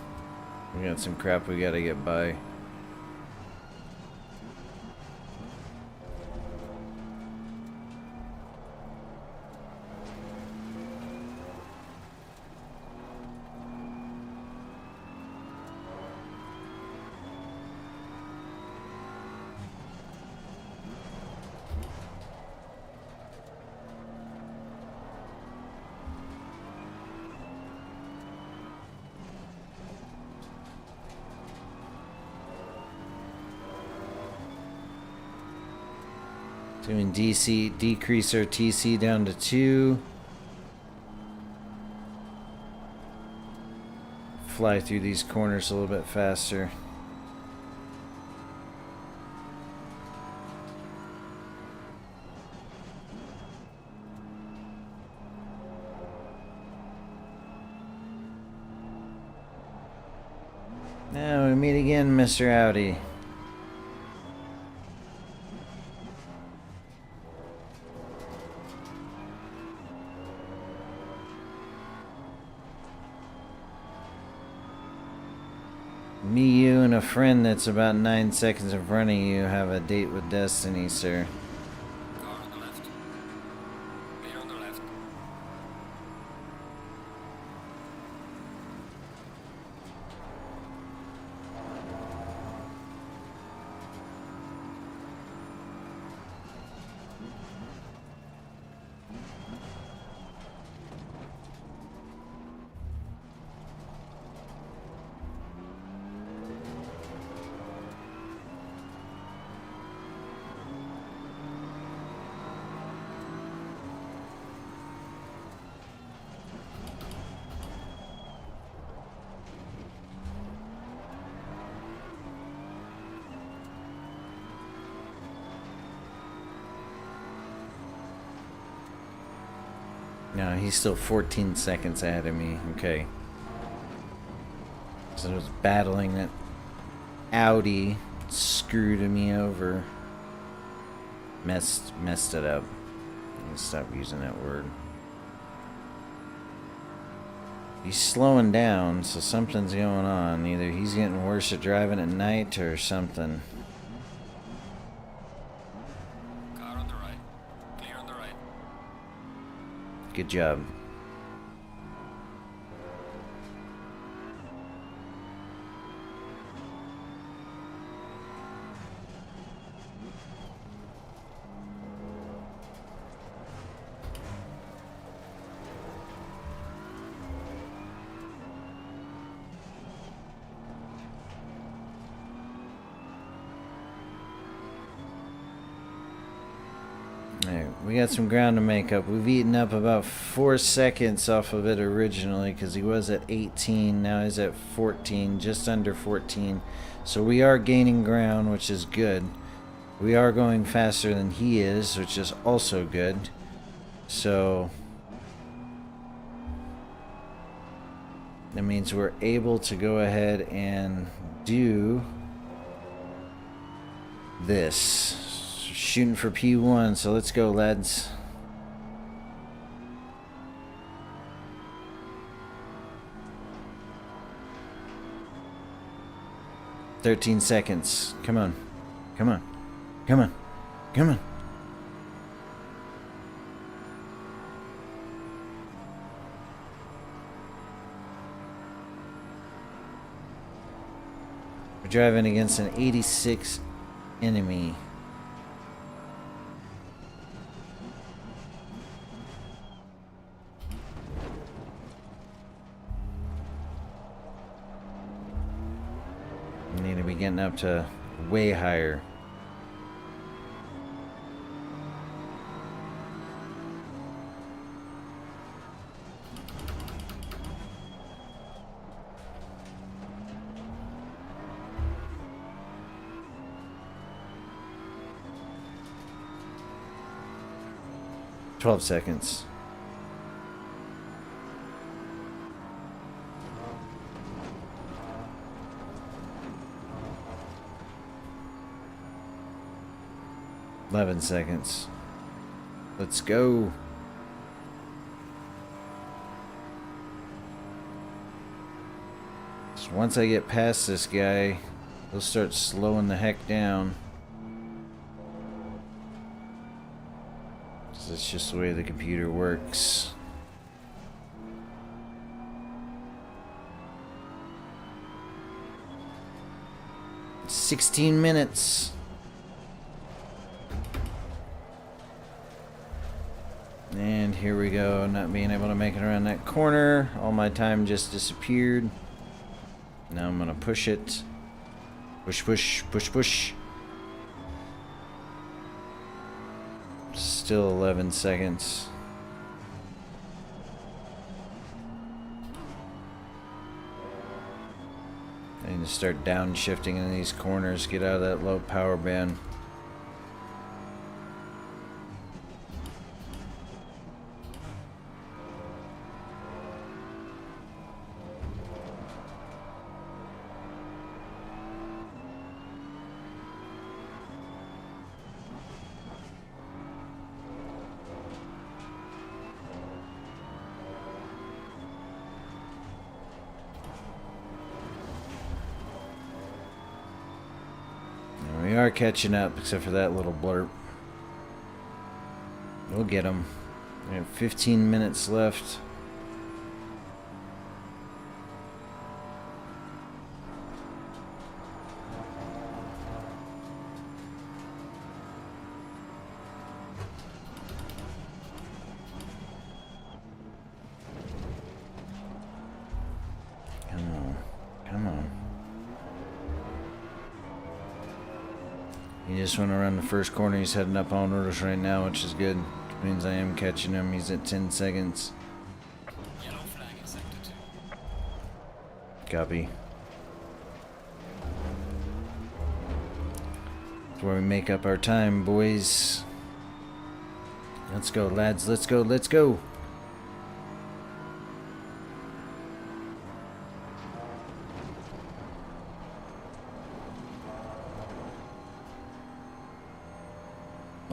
we got some crap we gotta get by. Doing DC, decrease our TC down to 2. Fly through these corners a little bit faster. Now we meet again, Mr. Audi. Me, you, and a friend that's about 9 seconds in front of you have a date with destiny, sir. Car on the left. Clear on the left. No, he's still 14 seconds ahead of me. Okay. So I was battling that Audi, screwed me over. Messed it up. I'm gonna stop using that word. He's slowing down, so something's going on. Either he's getting worse at driving at night or something. Car on the right. Clear on the right. Good job. Alright, we got some ground to make up. We've eaten up about 4 seconds off of it originally because he was at 18. Now he's at 14, just under 14. So we are gaining ground, which is good. We are going faster than he is, which is also good. So that means we're able to go ahead and do this. Shooting for P1, so let's go, lads. "13 seconds. Come on. Come on. Come on. Come on." We're driving against an 86 enemy. We need to be getting up to way higher. "12 seconds. "11 seconds. Let's go." So once I get past this guy, he'll start slowing the heck down. That's just the way the computer works. It's 16 minutes. And here we go, not being able to make it around that corner. All my time just disappeared. Now I'm gonna push it. Push, push, push, push. Still 11 seconds. I need to start downshifting in these corners, get out of that low power band. We are catching up, except for that little blurb. We'll get them. We have 15 minutes left. Come on. Come on. He just went around the first corner. He's heading up on orders right now, which is good. Which means I am catching him. He's at 10 seconds. Yellow flag in sector 2. Copy. That's where we make up our time, boys. Let's go, lads. Let's go. Let's go.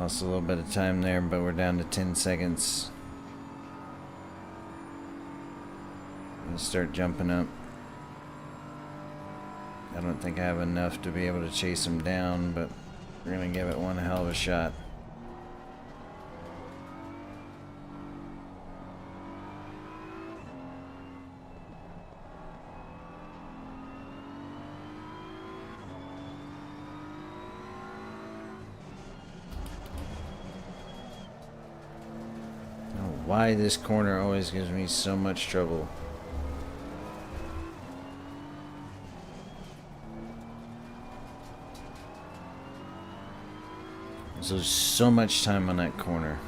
Lost a little bit of time there, but we're down to 10 seconds. Let's start jumping up. I don't think I have enough to be able to chase him down, but we're gonna give it one hell of a shot. Why this corner always gives me so much trouble. There's so much time on that corner.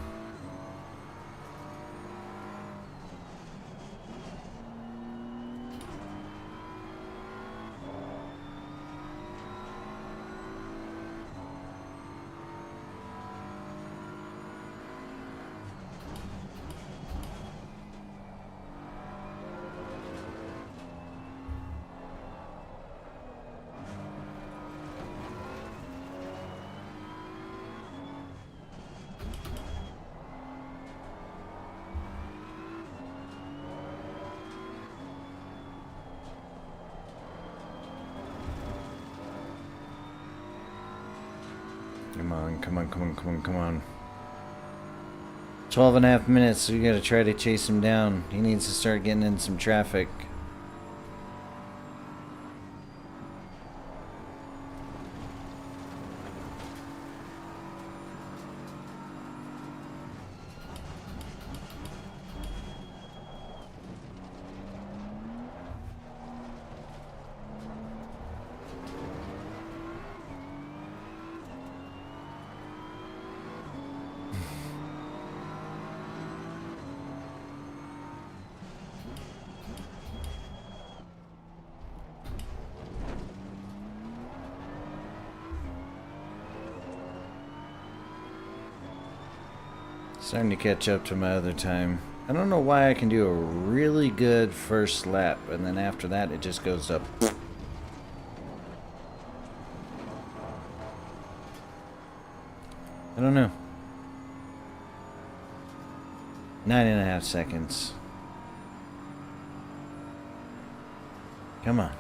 Come on, come on, come on, come on, come on. 12 and a half minutes, we gotta try to chase him down. He needs to start getting in some traffic. Starting to catch up to my other time. I don't know why I can do a really good first lap, and then after that it just goes up. I don't know. 9.5 seconds. Come on.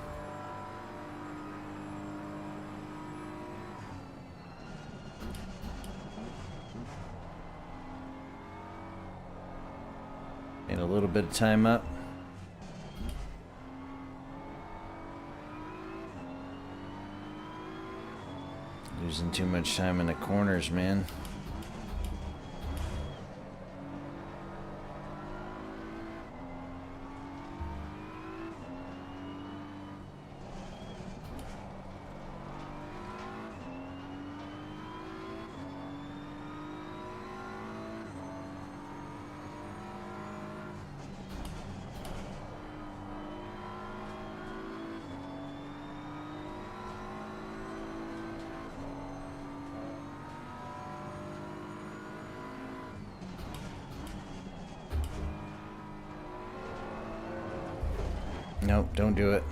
Get a little bit of time up. Losing too much time in the corners, man. Nope, don't do it.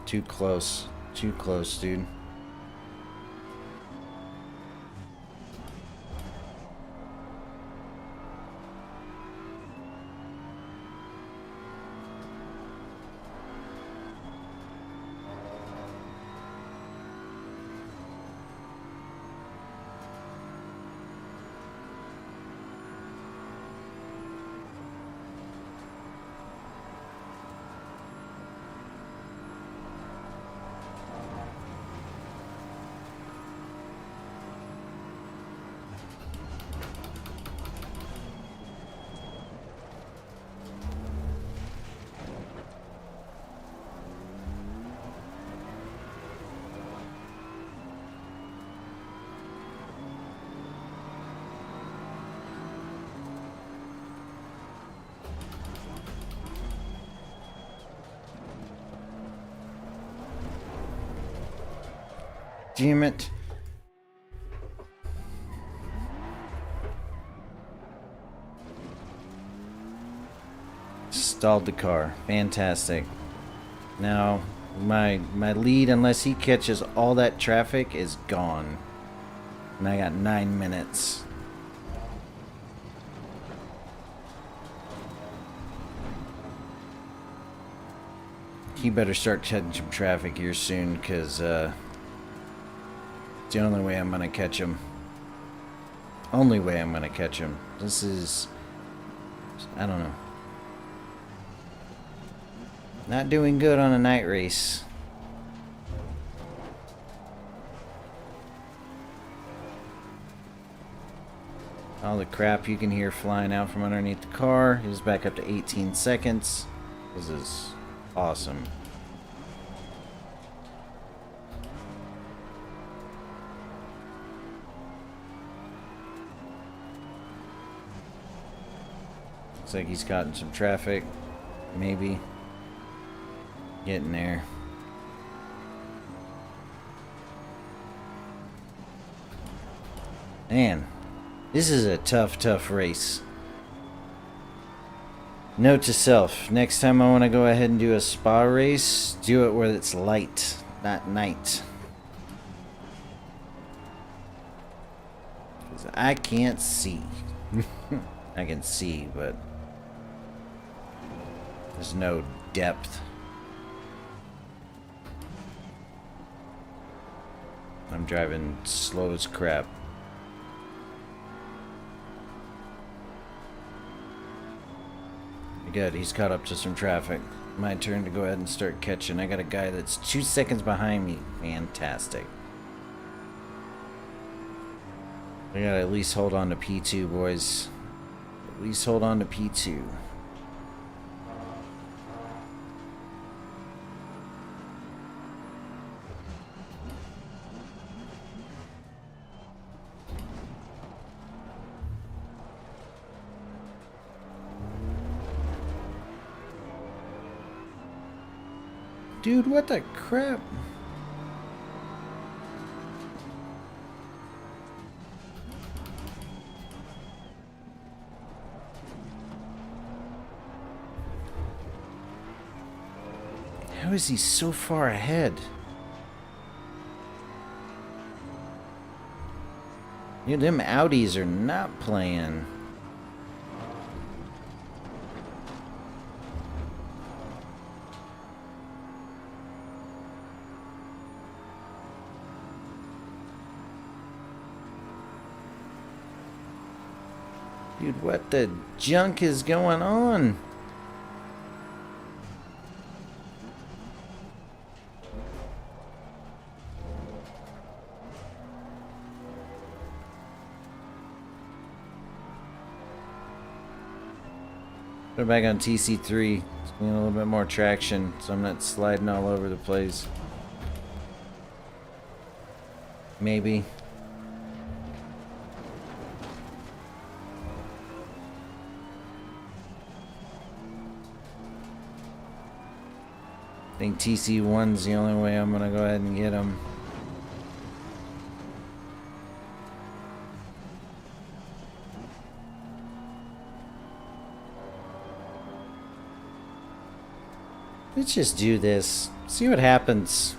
Too close. Too close, dude. Damn it. Stalled the car. Fantastic. Now, my lead, unless he catches all that traffic, is gone. And I got 9 minutes. He better start catching some traffic here soon, because it's the only way I'm going to catch him. Only way I'm going to catch him. This is... I don't know. Not doing good on a night race. All the crap you can hear flying out from underneath the car is back up to 18 seconds. This is awesome. Looks like he's caught in some traffic. Maybe. Getting there. Man, this is a tough race. Note to self, next time I want to go ahead and do a spa race, do it where it's light, not night. 'Cause I can't see. I can see, but there's no depth. I'm driving slow as crap. Good, he's caught up to some traffic. My turn to go ahead and start catching. I got a guy that's 2 seconds behind me. Fantastic. I gotta at least hold on to P2, boys. At least hold on to P2. Dude, what the crap? How is he so far ahead? Dude, them Audis are not playing. Dude, what the junk is going on? Put it back on TC3. It's getting a little bit more traction, so I'm not sliding all over the place. Maybe. I think TC1's the only way I'm gonna go ahead and get him. Let's just do this. See what happens.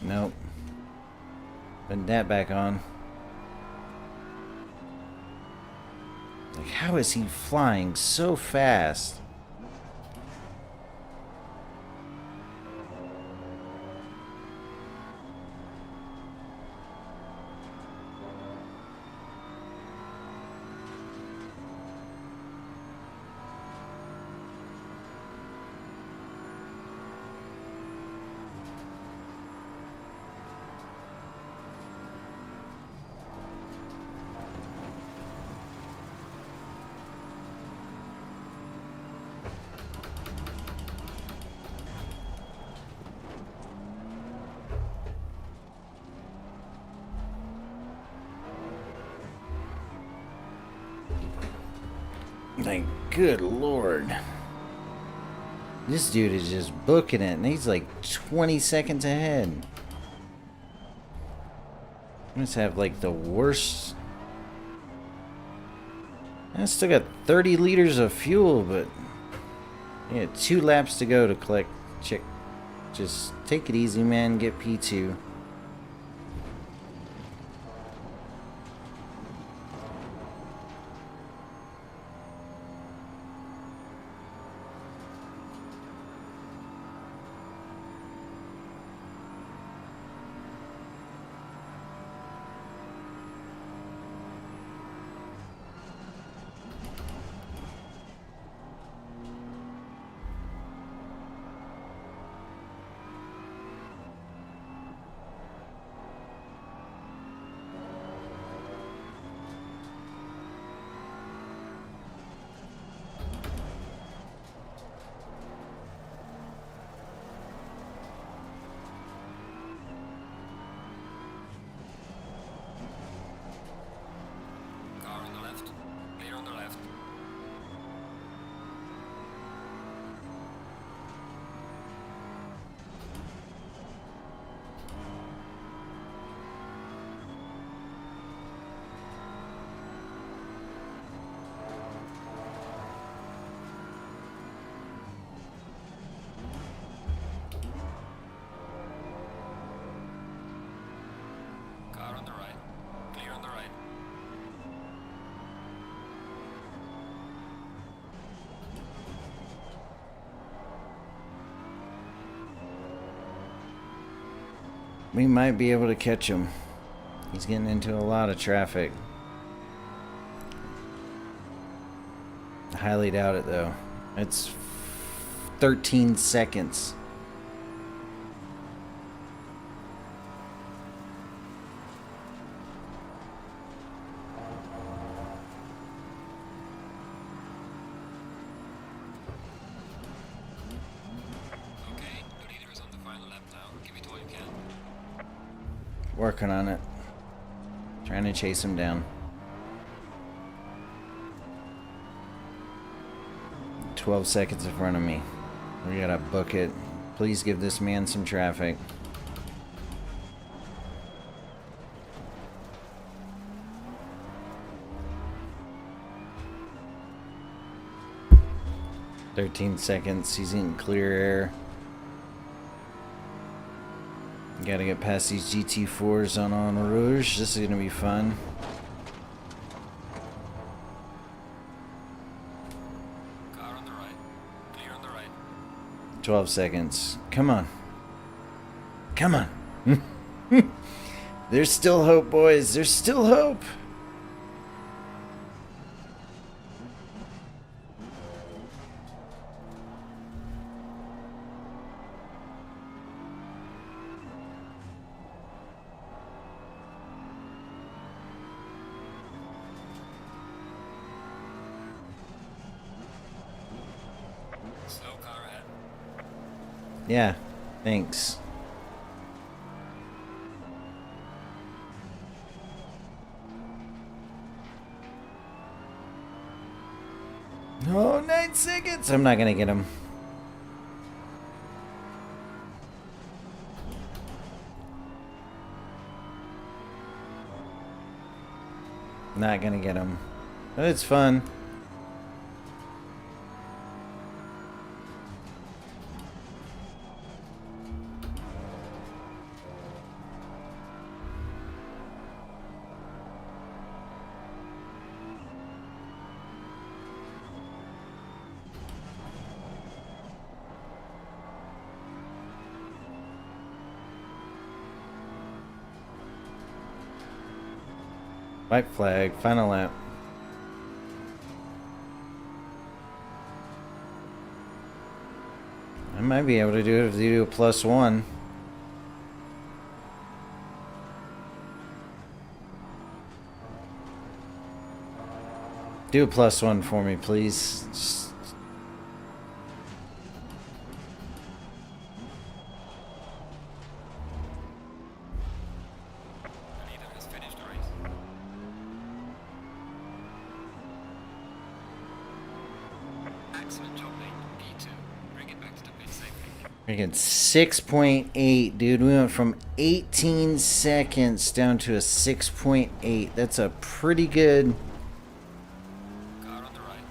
Nope. Putting that back on. Like, how is he flying so fast? Like, good lord. This dude is just booking it, and he's like 20 seconds ahead. I must have like the worst. I still got 30 liters of fuel, but Yeah, 2 laps to go to collect check. Just take it easy, man. Get P2. Car on the left. Clear on the left. Car on the right. Clear on the right. We might be able to catch him. He's getting into a lot of traffic. I highly doubt it, though. It's 13 seconds. Okay, the leader is on the final lap now. Give it all you can. Working on it. Trying to chase him down. 12 seconds in front of me. We gotta book it. Please give this man some traffic. "13 seconds. He's in clear air. Gotta get past these GT4s on Rouge. This is gonna be fun. Car on the right. Clear on the right. 12 seconds. Come on. Come on. There's still hope, boys. There's still hope. Slow car ahead. Yeah, thanks. Oh, 9 seconds. I'm not gonna get him. Not gonna get him. But it's fun. White flag, final lap. I might be able to do it if they do a +1. Do a +1 for me, please. The leader has finished the race. Excellent job, mate. P2. Bring it back to the pit safely. Freaking 6.8, dude. We went from 18 seconds down to a 6.8. That's a pretty good Car on the right.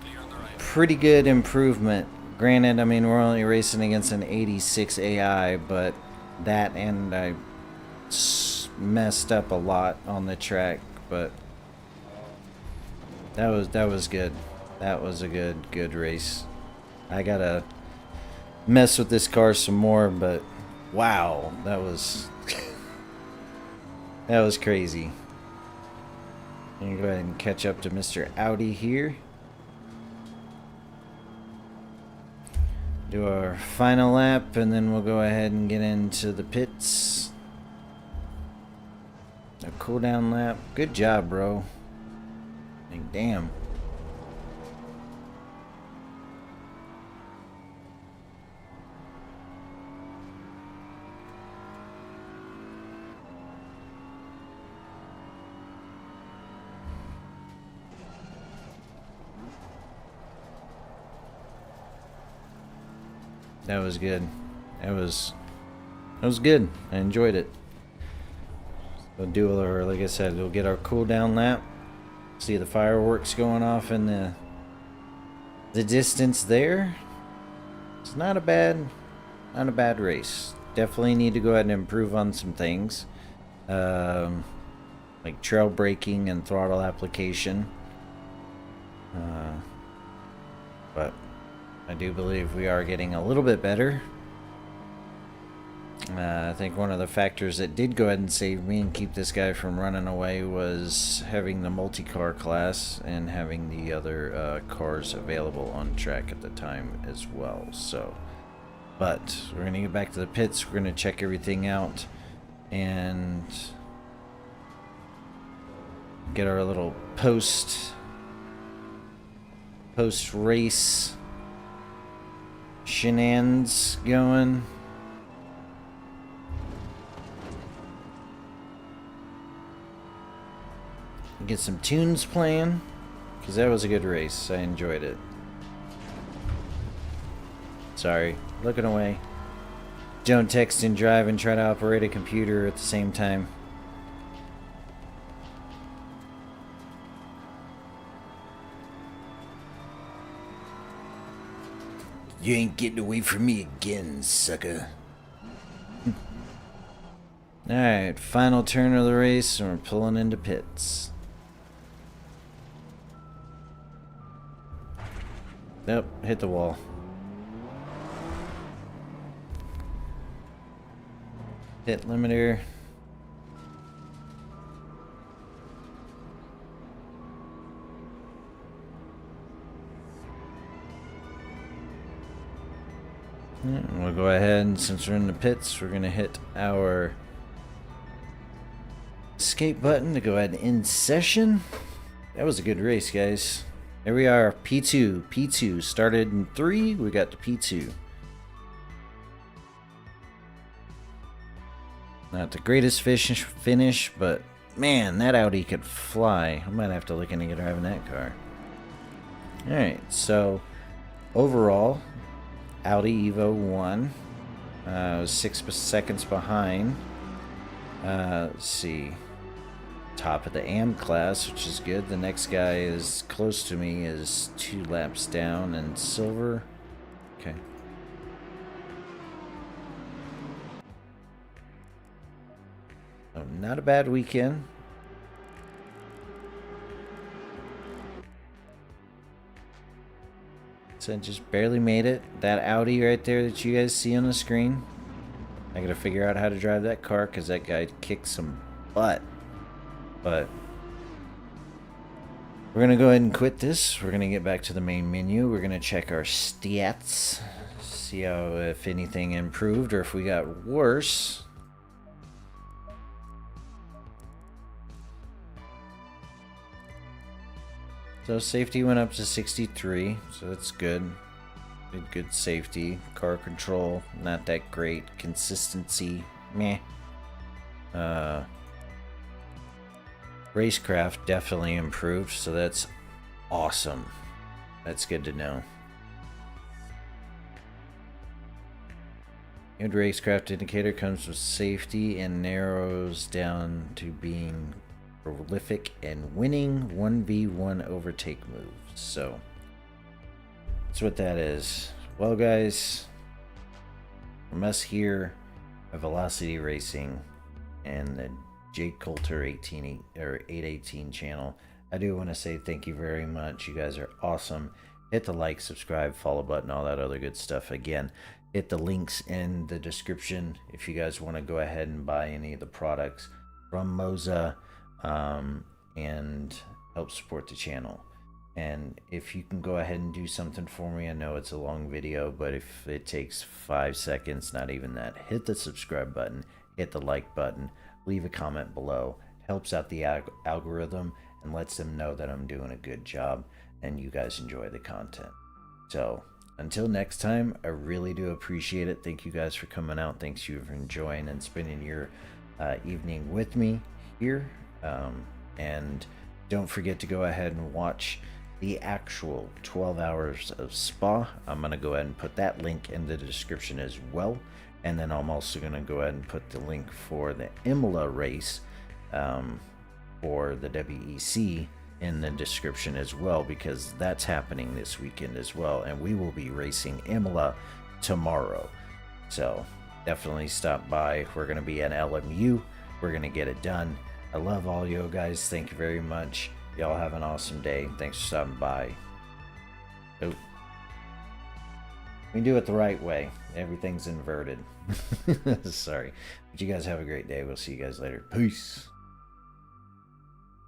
Clear on the right. pretty good improvement. Granted, I mean, we're only racing against an 86 AI, but that and I messed up a lot on the track, but that was good. That was a good race. I gotta mess with this car some more, but wow, that was that was crazy. I'm gonna go ahead and catch up to Mr. Audi here. Do our final lap, and then we'll go ahead and get into the pits. A cooldown lap. Good job, bro. Like, damn. That was good. That was good. I enjoyed it. We'll do our, like I said, we'll get our cooldown lap. See the fireworks going off in the distance there. It's not a bad race. Definitely need to go ahead and improve on some things, like trail braking and throttle application. But I do believe we are getting a little bit better. I think one of the factors that did go ahead and save me and keep this guy from running away was having the multi-car class and having the other cars available on track at the time as well. So, but we're going to get back to the pits. We're going to check everything out and get our little post-race shenanigans going. Get some tunes playing, because that was a good race. I enjoyed it. Sorry, looking away. Don't text and drive and try to operate a computer at the same time. You ain't getting away from me again, sucker. Alright, final turn of the race, and we're pulling into pits. Nope, hit the wall. Hit limiter. We'll go ahead, and since we're in the pits, we're going to hit our escape button to go ahead and end session. That was a good race, guys. There we are, P2. P2 started in 3, we got to P2. Not the greatest finish, but man, that Audi could fly. I might have to look into driving that car. Alright, so overall, Audi Evo won. Was 6 seconds behind. Let's see. Top of the AM class, which is good. The next guy is close to me, is 2 laps down in silver. Okay. Oh, not a bad weekend. So just barely made it. That Audi right there that you guys see on the screen. I gotta figure out how to drive that car because that guy kicked some butt. But we're going to go ahead and quit this. We're going to get back to the main menu. We're going to check our stats. See how, if anything improved or if we got worse. So safety went up to 63. So that's good. Good safety. Car control, not that great. Consistency, meh. Racecraft definitely improved, so that's awesome. That's good to know. Good racecraft indicator comes with safety and narrows down to being prolific and winning 1v1 overtake moves. So that's what that is. Well, guys, from us here at Velocity Racing and the Jake Coulter 818 channel, I do want to say thank you very much. You guys are awesome. Hit the like, subscribe, follow button, all that other good stuff. Again, hit the links in the description if you guys want to go ahead and buy any of the products from Moza and help support the channel. And if you can go ahead and do something for me, I know it's a long video, but if it takes 5 seconds, not even that, hit the subscribe button, hit the like button, leave a comment below. It helps out the algorithm and lets them know that I'm doing a good job and you guys enjoy the content. So until next time, I really do appreciate it. Thank you guys for coming out. Thanks you for enjoying and spending your evening with me here. And don't forget to go ahead and watch the actual 12 hours of Spa. I'm going to go ahead and put that link in the description as well. And then I'm also going to go ahead and put the link for the Imola race for the WEC in the description as well, because that's happening this weekend as well. And we will be racing Imola tomorrow. So definitely stop by. We're going to be at LMU. We're going to get it done. I love all you guys. Thank you very much. Y'all have an awesome day. Thanks for stopping by. Oh. We do it the right way. Everything's inverted. Sorry. But you guys have a great day. We'll see you guys later. Peace.